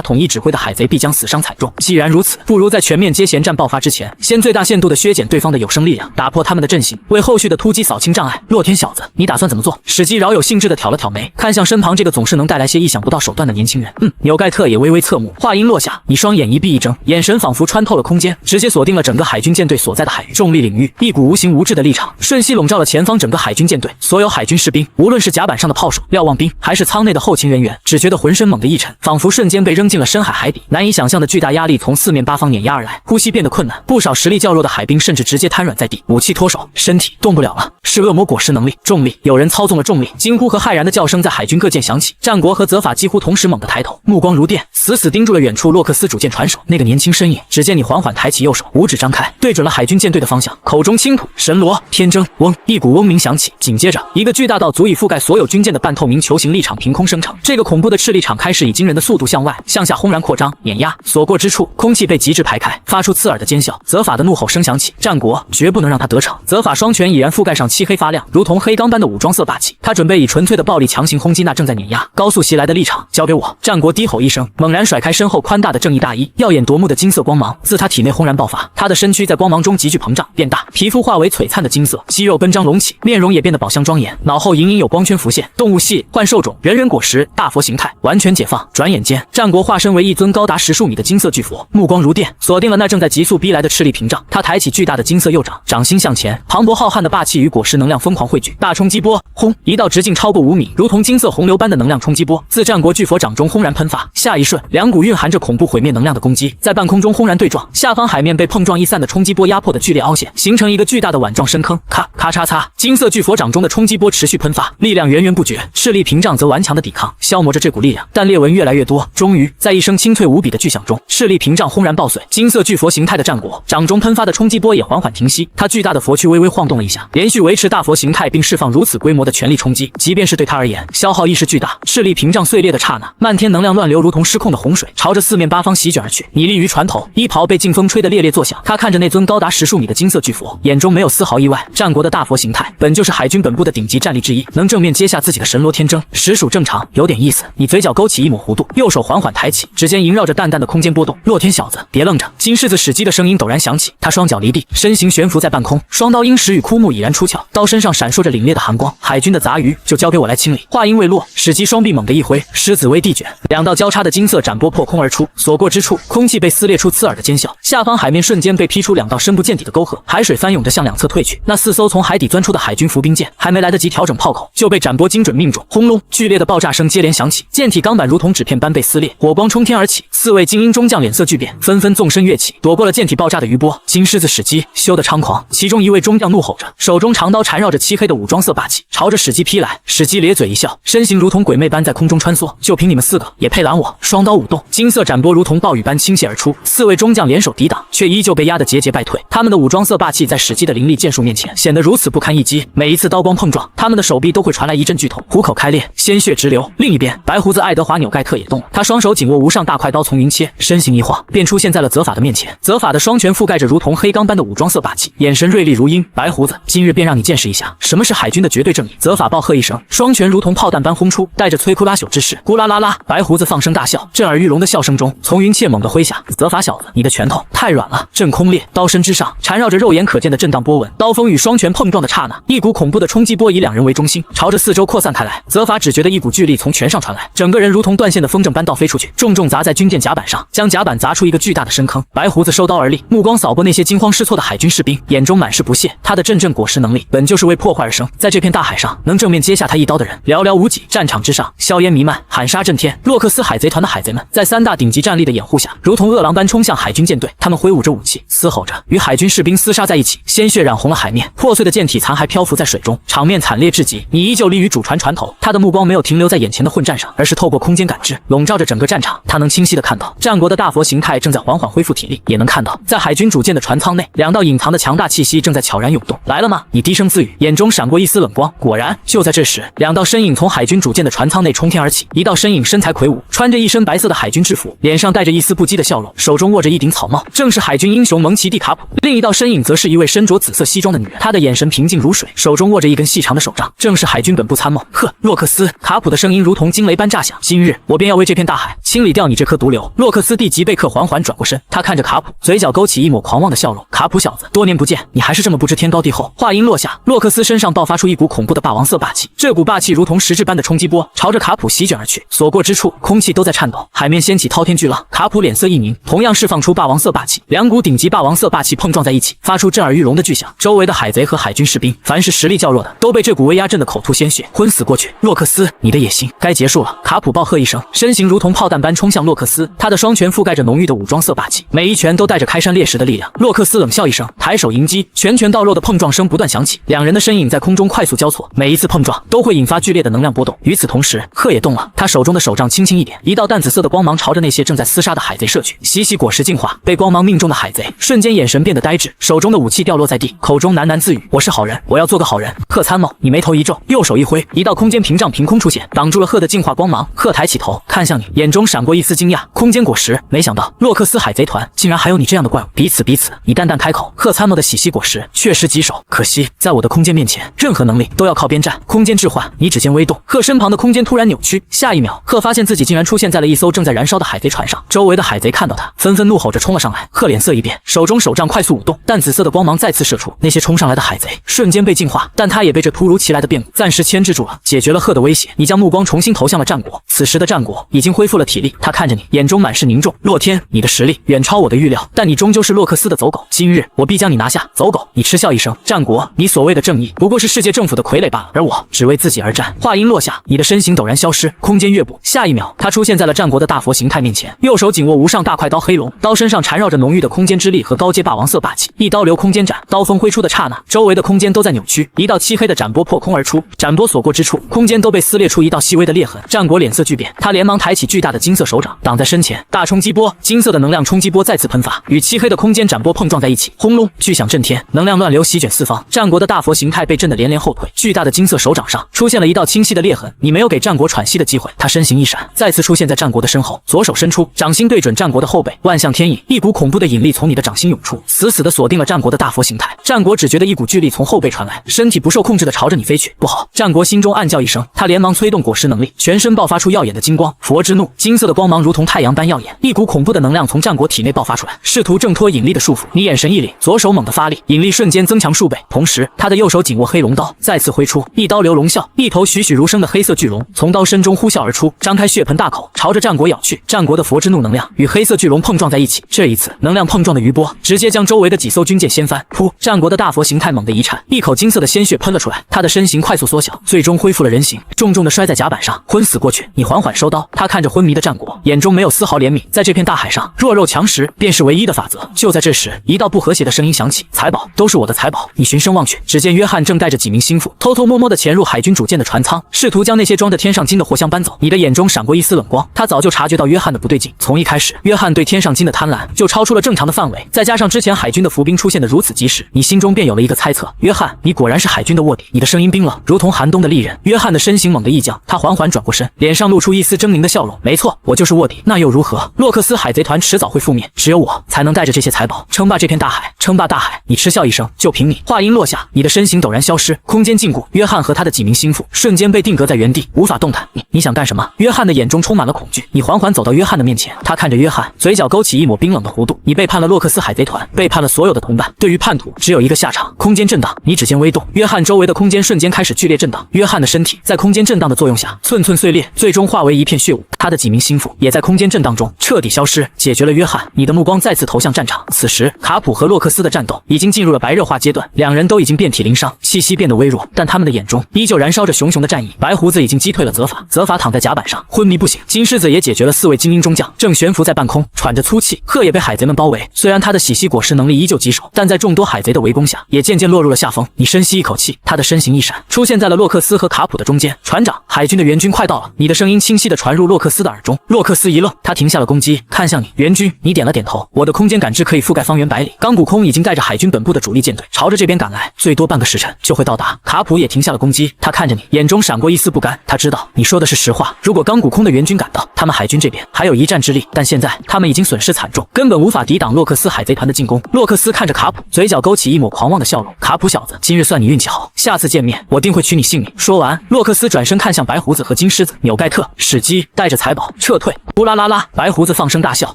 [SPEAKER 1] 统一指挥的海贼必将死伤惨重。既然如此，不如在全面接舷战爆发之前，先最大限度的削减对方的有生力量，打破他们的阵型，为后续的突击扫清障碍。洛天小子，你打算怎么做？史基饶有兴致地挑了挑眉，看向身旁这个总是能带来些意想不到手段的年轻人。纽盖特也微微侧目，话音落下，你双眼一闭一睁，眼神仿佛穿透了空间，直接锁定了整个海军舰队所在的海域重力领域，一股无形无质的力场瞬息笼罩了前方整个海军舰队。所有海军士兵，无论是甲板上的炮手、瞭望兵，还是舱内的后勤人员，只觉得浑身猛地一沉，仿佛瞬间被扔进了深海海底，难以想象的巨大压力从四面八方碾压而来，呼吸变得困难。不少实力较弱的海兵甚至直接瘫软在地，武器脱手，身体动不了了。是恶魔果实能力，重力，有人操纵了重力！惊呼和骇然的叫声在海军各舰响起。战国和泽法几乎同时猛地抬头，目光如电，死死盯住了远处洛克斯主舰船首那个年轻身影。只见你缓缓抬起右手，五指张开，对准了海军舰队的方向，口中轻吐神罗天征嗡，一股嗡鸣响起，紧接着一个巨大到足以覆盖所有军舰的半透明球形力场凭空生成。这个恐怖的斥力场开始以惊人的速度向外、向下轰然扩张、碾压，所过之处，空气被极致排开，发出刺耳的尖啸。泽法的怒吼声响起，战国绝不能让他得逞！泽法双拳已然覆盖上漆黑发亮，如同黑钢般的武装色霸气。他准备以纯粹的暴力强行轰击那正在碾压、高速袭来的力场。交给我！战国低吼一声，猛然甩开身后宽大的正义大衣，耀眼夺目的金色光芒自他体内轰然爆发。他的身躯在光芒中急剧膨胀变大，皮肤化为璀璨的金色，肌肉奔张隆起，面容也变得宝相庄严。脑后隐隐有光圈浮现，动物系、幻兽种、人果实、大佛形态完全解放。转眼间，战国化身为一尊高达10数米的金色巨佛，目光如电，锁定了那正在急速逼来的斥力屏障。他抬起巨大的金色右掌，掌心向前，磅礴浩瀚的霸气与果实能量疯狂汇聚。大冲击波，轰！一道直径超过5米，如同金色洪流般的能量冲击波自战国巨佛掌中轰然喷发。下一瞬，两股蕴含着恐怖毁灭能量的攻击在半空中轰然对撞，下方海面被碰撞易散的冲击波压迫的剧烈凹陷，形成一个巨大的碗状深坑。咔咔嚓嚓，金色巨佛掌中的冲击波持续喷发，力量源源不绝，斥力屏障则顽强的抵抗，消磨着这股力量，但裂纹越来越多。终于，在一声清脆无比的巨响中，斥力屏障轰然爆碎，金色巨佛形态的战国掌中喷发的冲击波也缓缓停息，他巨大的佛躯微微晃动了一下，连续维持大佛形态并释放如此规模的全力冲击，即便是对他而言，消耗亦是巨大。斥力屏障碎裂的刹那，漫天能量乱流如同失控的洪水，朝着四面八方席卷而去。你立于船头，衣袍被劲风吹得猎猎作响。他看着那尊高达10数米的金色巨佛，眼中没有丝毫意外。战国的大佛形态本就是海军本部的顶级战力之一，能正面接下自己的神罗天征，实属正常。有点意思。你嘴角勾起一抹弧度，右手缓缓抬起，指尖萦绕着淡淡的空间波动。洛天小子，别愣着！金狮子史基的声音陡然响起，他双脚离地，身形悬浮在半空，双刀鹰石与枯木已然出鞘，刀身上闪烁着凛冽的寒光。海军的杂鱼就交给我来清理。话音未落，史基双臂猛地一挥，狮子威地卷，两道交叉的金色斩波破空而出，所过之处，空气被撕裂出刺耳的尖啸，下方海面瞬间被劈出两道深不见底的沟壑，海水翻涌着向两侧退去。那4艘从海底钻出的海军伏兵舰还没来得及调整炮口，就被斩波精准命中。轰隆，剧烈的爆炸声接连响起，舰体钢板如同纸片般被撕裂，火光冲天而起。4位精英中将脸色巨变，纷纷纵身跃起，躲过了舰体爆炸的余波。金狮子史基羞得猖狂，其中一位中将怒吼着，手中长刀缠绕着漆黑的武装色霸气，朝着史基劈来。史基咧嘴一笑，身形如同鬼魅般在空中穿梭。就凭你们4个也配拦我？双刀舞动，金色斩波如同暴雨般倾泻而出。4位中将联手抵挡，却依旧被压得节节败退。他们的武装色霸气在史基的凌厉剑术面前显得如此不堪一击。每一次刀光碰撞，他们的手臂都会传来一阵剧痛，虎口开裂，鲜血直流。另一边，白胡子爱德华纽盖特也动了，他双手紧握无上大快刀从云切，身形一晃，便出现在了泽法的面前。泽法的双拳覆盖着如同黑钢般的武装色霸气，眼神锐利如鹰。白胡子，今日便让你见识一下什么是海军的绝对正义！泽法暴喝一声，双拳如同炮弹般轰出，带着摧枯拉朽之势。咕啦啦啦，白胡子放声大笑，震耳欲聋的笑声中，从云切猛地挥下。泽法小子，你的拳头太软了！震空裂，刀身之上缠绕着肉眼可见的震荡波纹。刀锋与双拳碰撞的刹那，一股恐怖的冲击波以两人为中心，朝着四周扩散开来。泽法只觉得一股巨力从拳上传来，整个人如同断线的风筝般倒飞出去，重重砸在军舰甲板上，将甲板砸出一个巨大的深坑。白胡子收刀而立，目光扫过那些惊慌失措的海军士兵，眼中满是不屑。他的阵阵果实能力本就是为破坏而生，在这片大海上，能正面接下他一刀的人寥寥无几。战场之上，硝烟弥漫，喊杀震天。洛克斯海贼团的海贼们在3大顶级战力的掩护下，如同饿狼般冲向海军舰队。他们挥舞着武器，嘶吼着，与海军士兵厮杀在一起，鲜血染红了海面，破碎的舰体残骸漂浮在水中，场面惨烈至极。你依旧立于主船船头，他的目光没有停留在眼前的混战上，而是透过空间感知，笼罩着整个战场。他能清晰地看到，战国的大佛形态正在缓缓恢复体力，也能看到，在海军主舰的船舱内，2道隐藏的强大气息正在悄然涌动。来了吗？你低声自语，眼中闪过一丝冷光。果然，就在这时，2道身影从海军主舰的船舱内冲天而起。一道身影身材魁梧，穿着一身白色的海军制服，脸上带着一丝不羁的笑容，手中握着一顶草帽，正是海军英雄蒙奇蒂卡普。另一道身影则是一位身着紫色西装的女人，她的眼神平静如水，手中握着一根细长的手杖，正是海军本部参谋。呵，洛克斯！卡普的声音如同惊雷般炸响。今日我便要为这片大海清理掉你这颗毒瘤。洛克斯蒂吉贝克缓缓转过身，他看着卡普，嘴角勾起一抹狂妄的笑容。卡普小子，多年不见，你还是这么不知天高地厚。话音落下，洛克斯身上爆发出一股恐怖的霸王色霸气，这股霸气如同实质般的冲击波，朝着卡普席卷而去。所过之处，空气都在颤抖，海面掀起滔天巨浪。卡普脸色一凝，同样释放出霸王色霸气，两股顶级霸王色霸气碰撞在一起，发出震耳欲聋的巨响。周围的海贼和海军士兵，凡是实力较弱的，都被这股威压震得口吐鲜血，昏死过去。洛克斯，你的野心该结束了！卡普暴喝一声，身形如同炮弹般冲向洛克斯，他的双拳覆盖着浓郁的武装色霸气，每一拳都带着开山裂石的力量。洛克斯冷笑一声，抬手迎击，拳拳到肉的碰撞声不断响起，两人的身影在空中快速交错，每一次碰撞都会引发剧烈的能量波动。与此同时，鹤也动了，他手中的手杖轻轻一点，一道淡紫色的光芒朝着那些正在厮杀的海贼射去。习习果实进化，被光芒命中的海贼瞬间眼神变得呆滞，手中的武器掉落在地，口中喃喃自语：“我是好人，我要做个好人。”鹤参谋，你眉头一皱，右手一挥，一道空间屏障凭空出现，挡住了鹤的进化光芒。鹤抬起头看向你，眼中闪过一丝惊讶。空间果实，没想到洛克斯海贼团竟然还有你这样的怪物。彼此，你淡淡开口。鹤参谋的喜息果实确实棘手，可惜在我的空间面前，任何能力都要靠边站。空间置换，你指尖微动，鹤身旁的空间突然扭曲，下一秒，鹤发现自己竟然出现在了一艘正在燃烧的海贼船上。周围的海贼看到他，纷纷怒吼着冲了上来。鹤脸色一变，手中手杖快速舞动，淡紫色的光芒再次射出，那些冲上来的海贼瞬间被净化，但他也被这突如其来的变故暂时牵制住了，解决了鹤的威胁。你将目光重新投向了战国，此时的战国已经恢复了体力，他看着你，眼中满是凝重。洛天，你的实力远超我的预料，但你终究是洛克斯的走狗，今日我必将你拿下。走狗，你嗤笑一声。战国，你所谓的正义不过是世界政府的傀儡罢了，而我只为自己而战。话音落下，你的身形陡然消失，空间跃步，下一秒，他出现在了战国的大佛形态面前，右手紧握无上大快刀黑龙，刀身上缠绕着浓郁的空间之力和高阶霸王色霸气，一刀流空间斩，刀锋挥出的刹那，周围的空间都在扭曲，一道漆黑的斩波破空而出，斩波所过之处，空间都被撕裂出一道细微的裂痕。战国脸色巨变，他连忙抬起巨大的金色手掌挡在身前，大冲击波，金色的能量冲击波再次喷发，与漆黑的空间斩波碰撞在一起，轰隆，巨响震天，能量乱流席卷四方。战国的大佛形态被震得连连后退，巨大的金色手掌上出现了一道清晰的裂痕。你没有给战国喘息的机会，他身形一闪，再次出现在战国的身后，左手伸出，掌心对准战国的后背，万象天引，一股恐怖的引力从你的掌心涌出，死死地锁定了战国的大佛形态。战国只觉得一股巨力从后背传来，身体不受控制地朝着你飞去。不好！战国心中暗叫一声，他连忙催动果实能力，全身爆发出耀眼的金光。佛之怒，金色的光芒如同太阳般耀眼，一股恐怖的能量从战国体内爆发出来，试图挣脱引力的束缚。你眼神一凛，左手猛地发力，引力瞬间增强数倍，同时他的右手紧握黑龙刀，再次挥出，一刀流龙啸，一头栩栩如生的黑色巨龙从刀身中呼啸而出，张开血盆大口朝着战国咬去。战国的佛之怒能量与黑色巨龙碰撞在一起，这一次能量碰撞的余波直接将周围的几艘军舰掀翻。噗！战国的大佛形态猛地一颤，一口金色的鲜血喷了出来，他的身形快速缩小，最终恢复了人形，重重的摔在甲板上，昏死过去。你缓缓收刀，他看着昏迷的战国，眼中没有丝毫怜悯。在这片大海上，弱肉强食便是唯一的法则。就在这时，一道不和谐的声音响起：财宝都是我的财宝。你循声望去，只见约翰正带着几名心腹偷偷摸摸地潜入海军主舰的船舱，试图将那些装着天上金的货箱搬走。你的眼中闪过一丝冷光，他早就察觉到约翰的不对劲。从一开始，约翰对天上金的贪婪就超出了正常的范围，再加上之前海军的伏兵出现的如此及时，你心中便有了一个猜测：约翰，你果然是海军的卧底。你的声音冰冷，如同寒冬的利刃。约翰的身形猛地一降，他缓缓转过身，脸上露出一丝狰狞的笑容。没错，我就是卧底，那又如何？洛克斯海贼团迟早会覆灭，只有我才能带着这些财宝称霸这片大海，称霸大海。你嗤笑一声，就凭你！话音落下，你的身形陡然消失，空间禁锢，约翰和他的几名心腹瞬间被定格在原地，无法动弹。你想干什么？约翰的眼中充满了恐惧。你缓缓走到约翰的面前，他看着约翰，嘴角勾起一抹冰冷的弧度。你背叛了洛克斯海贼团，背叛了所有的同伴，对于叛徒只有一个下场，空间震荡。你指尖微动，约翰周围的空间瞬间开始剧烈震荡，约翰的身体在空间震荡的作用下寸寸碎裂，最终化为一片血雾。他的几名心腹也在空间震荡中彻底消失。解决了约翰，你的目光再次投向战场。此时卡普和洛克斯的战斗已经进入了白热化阶段，两人都已经遍体鳞伤，气息变得微弱，但他们的眼中依旧燃烧着熊熊的战意。白胡子已经击退了泽法，泽法躺在甲板上昏迷不醒。金狮子也解决了4位精英中将，正悬浮在半空喘着粗气。鹤也被海贼们包围，虽然他的喜息果实能力依旧棘手，但在众多海贼的围攻下也渐渐落入了下风。你深吸一口气，他的身形一闪，出现在了洛克斯和卡普的中间。船长，海军的援军快到了！你的声音清晰地传入洛克斯的耳中。洛克斯一愣，他停下了攻击，看向你。援军，你点了点头。我的空间感知可以覆盖方圆百里。钢骨空已经带着海军本部的主力舰队朝着这边赶来，最多半个时辰就会到达。卡普也停下了攻击，他看着你，眼中闪过一丝不甘。他知道你说的是实话，如果钢骨空的援军赶到，他们海军这边还有一战之力，但现在他们已经损失惨重，根本无法抵挡洛克斯海贼团的进攻。洛克斯看着卡普，嘴角勾起一抹狂妄的笑容。卡普小子，今日算你运气好，下次见面我定会取你性命。说完，洛克斯转身看向白胡子和金狮子。纽盖特、史基带着财宝撤退！呼啦啦啦！白胡子放声大笑，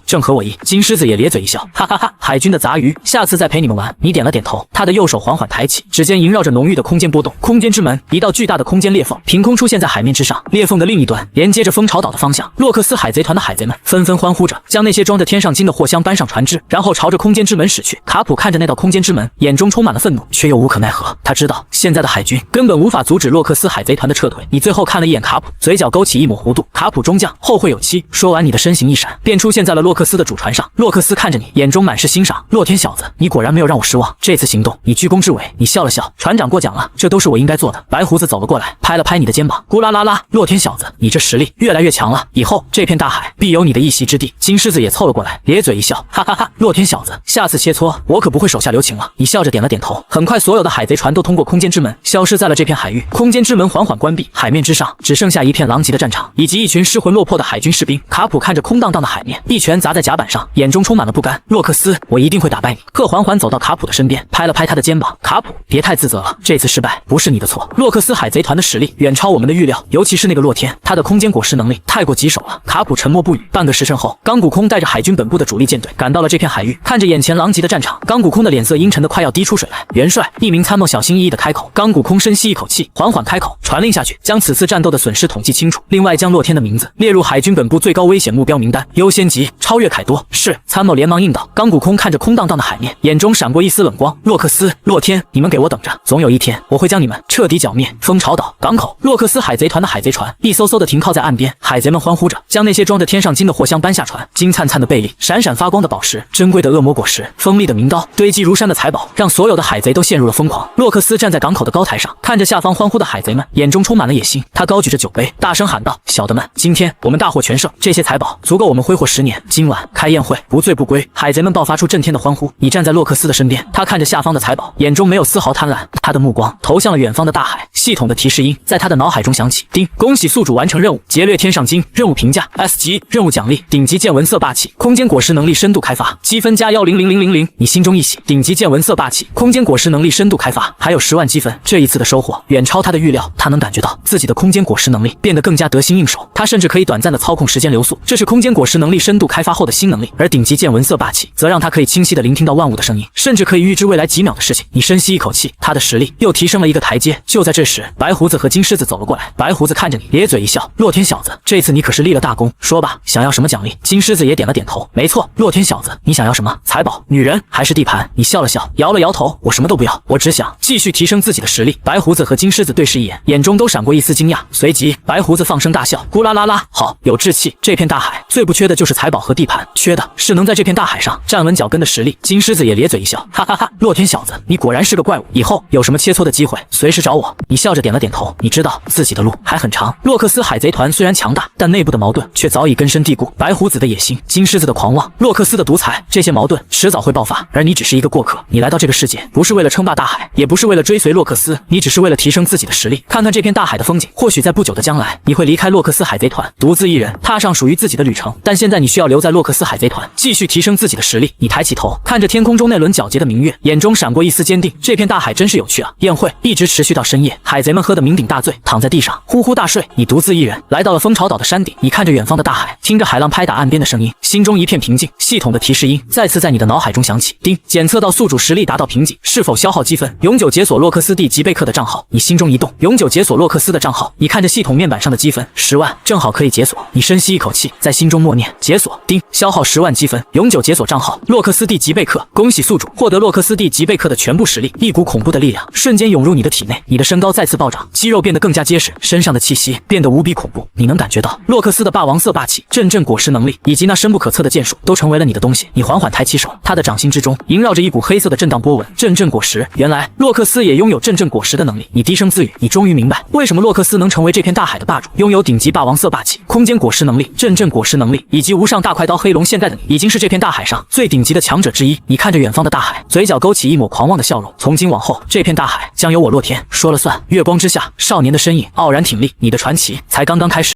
[SPEAKER 1] 正合我意。金狮子也咧嘴一笑，哈哈哈！海军的杂鱼，下次再陪你们玩。你点了点头，他的右手缓缓抬起，指尖萦绕着浓郁的空间波动。空间之门，一道巨大的空间裂缝凭空出现在海面之上，裂缝的另一端连接着蜂巢岛的方向。洛克斯海贼团的海贼们纷纷欢呼着，将那些装着天上金的货箱搬上船只，然后朝着空间之门驶去。卡普看着那道空间之门，眼中充满了愤怒，却又无可奈何。他知道现在的海军根本无法阻止洛克斯海贼团的撤退。你最后看了一眼卡普，嘴角勾起一抹弧度。卡普中将，后会有期。说完，你的身形一闪，便出现在了洛克斯的主船上。洛克斯看着你，眼中满是欣赏。洛天小子，你果然没有让我失望。这次行动，你居功至伟。你笑了笑，船长过奖了，这都是我应该做的。白胡子走了过来，拍了拍你的肩膀，咕啦啦啦。洛天小子，你这实力越来越强了，以后这片大海必有你的一席之地。金狮子也凑了过来，咧嘴一笑，哈哈哈。洛天小子，下次切磋，我可不会手下留情了。你笑着点了点头。很快，所有的海贼船都通过空间之门，消失在了这片海域。空间之门缓缓关闭，海面之上只剩下一片狼藉的战场，以及一群失魂落魄的海军士兵。卡普看着空荡荡的海面，一拳砸在甲板上，眼中充满了不甘。洛克斯，我一定会打败你。克缓缓走到卡普的身边，拍了拍他的肩膀。卡普，别太自责了，这次失败不是你的错。洛克斯海贼团的实力远超我们的预料，尤其是那个洛天，他的空间果实能力太过棘手了。卡普沉默不语。半个时辰后，钢骨空带着海军本部的主力舰队赶到了这片海域，看着眼前狼藉的战场，钢骨空的脸色阴沉的快要滴出水来。元帅，一名参谋小心翼翼的开口。钢骨空深吸一口气，缓缓开口，传令下去，将此次战斗的损失统计清楚，另外将洛天的名字列入海军本部最高危险目标名单，优先级超越凯多。是，参谋连忙应道。钢骨空看着空荡荡的海面，眼中闪过一丝冷光。洛克斯、洛天，你们给我等着，总有一天我会将你们彻底剿灭。蜂巢岛港口，洛克斯海贼团的海贼船一艘艘的停靠在岸边，海贼们欢呼着，将那些装着天上金的货箱搬下船。金灿灿的贝利，闪闪发光的宝石，珍贵的恶魔果实，锋利的名刀，堆积如山的财宝，让所有的海贼都陷入了疯狂。洛克斯站在港口的高台上，看着下方欢呼的海贼们，眼中充满了野心。他高举着酒杯，大声喊道：小的们，今天我们大获全胜，这些财宝足够我们挥霍10年。今晚开宴会，不醉不归。海贼们爆发出震天的欢呼。你站在洛克斯的身边，他看着下方的财宝，眼中没有丝毫贪婪，他的目光投向了远方的大海。系统的提示音在他的脑海中响起。叮，恭喜宿主完成任务，劫掠天上金。任务评价 S 级，任务奖励顶级见闻色霸气，空间果实能力深度开发，积分加1000000。你心中一喜，顶级见闻色霸气，空间果实能力深度开发，还有10万积分。这一次的收获远超他的预料，他能感觉到自己的空间果实能力变得更加得心应手，他甚至可以短暂的操控时间流速，这是空间果实能力深度开发后的新能力。而顶级见闻色霸气则让他可以清晰地聆听到万物的声音，甚至可以预知未来几秒的事情。你深吸一口气，他的实力又提升了一个台阶。就在这时，白胡子和金狮子走了过来。白胡子看着你，咧嘴一笑：洛天小子，这次你可是立了大功，说吧，想要什么奖励？金狮子也点了点头。没错，洛天小子，你想要什么？财宝、女人还是地盘？你笑了笑，摇了摇头，我什么都不要，我只想继续提升自己的实力。白胡子和金狮子对视一眼，眼中都闪过一丝惊讶，随即白胡子放声大笑，咕啦啦啦，好，有志气。这片大海最不缺的就是财宝和地盘，缺的是能在这片大海上站稳脚跟的实力。金狮子也咧嘴一笑，哈哈哈，洛天小子，你果然是个怪物，以后有什么切磋的机会，随时找我。你笑着点了点头，你知道自己的路还很长。洛克斯海贼团虽然强大，但内部的矛盾却早已根深蒂固。白胡子的野心，金狮子的狂妄，洛克斯的独裁，这些矛盾迟早会爆发，而你只是一个过客。你来到这个世界，不是为了称霸大海，也不是为了追随洛克斯，你只是为了提升自己的实力，看看这片大海的风景。或许在不久的将来，你会离开洛克斯海贼团，独自一人踏上属于自己的旅程，但现在你需要留在洛克斯海贼团，继续提升自己的实力。你抬起头，看着天空中那轮皎洁的明月，眼中闪过一丝坚定。这片大海真是有趣啊！宴会一直持续到深夜，海贼们喝得酩酊大醉，躺在地上呼呼大睡。你独自一人来到了蜂巢岛的山顶，你看着远方的大海，听着海浪拍打岸边的声音，心中一片平静。系统的提示音再次在你的脑海中响起。叮，检测到宿主实力达到瓶颈，是否消耗积分？永久解锁洛克斯蒂吉贝克的账号。你心中一动，永久解锁洛克斯的账号。你看着系统面板上的积分10万，正好可以解锁。你深吸一口气，在心中默念解锁。叮，消耗10万积分，永久解锁账号洛克斯蒂吉贝克。恭喜宿主获得洛克斯蒂吉贝克的全部实力。一股恐怖的力量瞬间涌入你的体内，你的身高再次暴涨，肌肉变得更加结实，身上的气息变得无比恐怖。你能感觉到洛克斯的霸王色霸气、阵阵果实能力以及那深不可测的剑术都成为了你的东西。你缓缓抬起手，他的掌心之中萦绕着一股黑色的震荡波纹。阵阵果实，原来洛克斯也拥有阵阵果实的能力。你低声自语，你终于明白为什么洛克斯能成为这片大海的霸主，拥有顶级霸王色霸气、空间果实能力、阵阵果实能力以及无上大快刀黑龙。现在的你已经是这片大海上最顶级的强者之一。你看着远方的大海，嘴角勾起一抹狂妄的笑容。从今往后，这片大海将由我洛天说了算。月光之下，少年的身影傲然挺立，你的传奇才刚刚开始。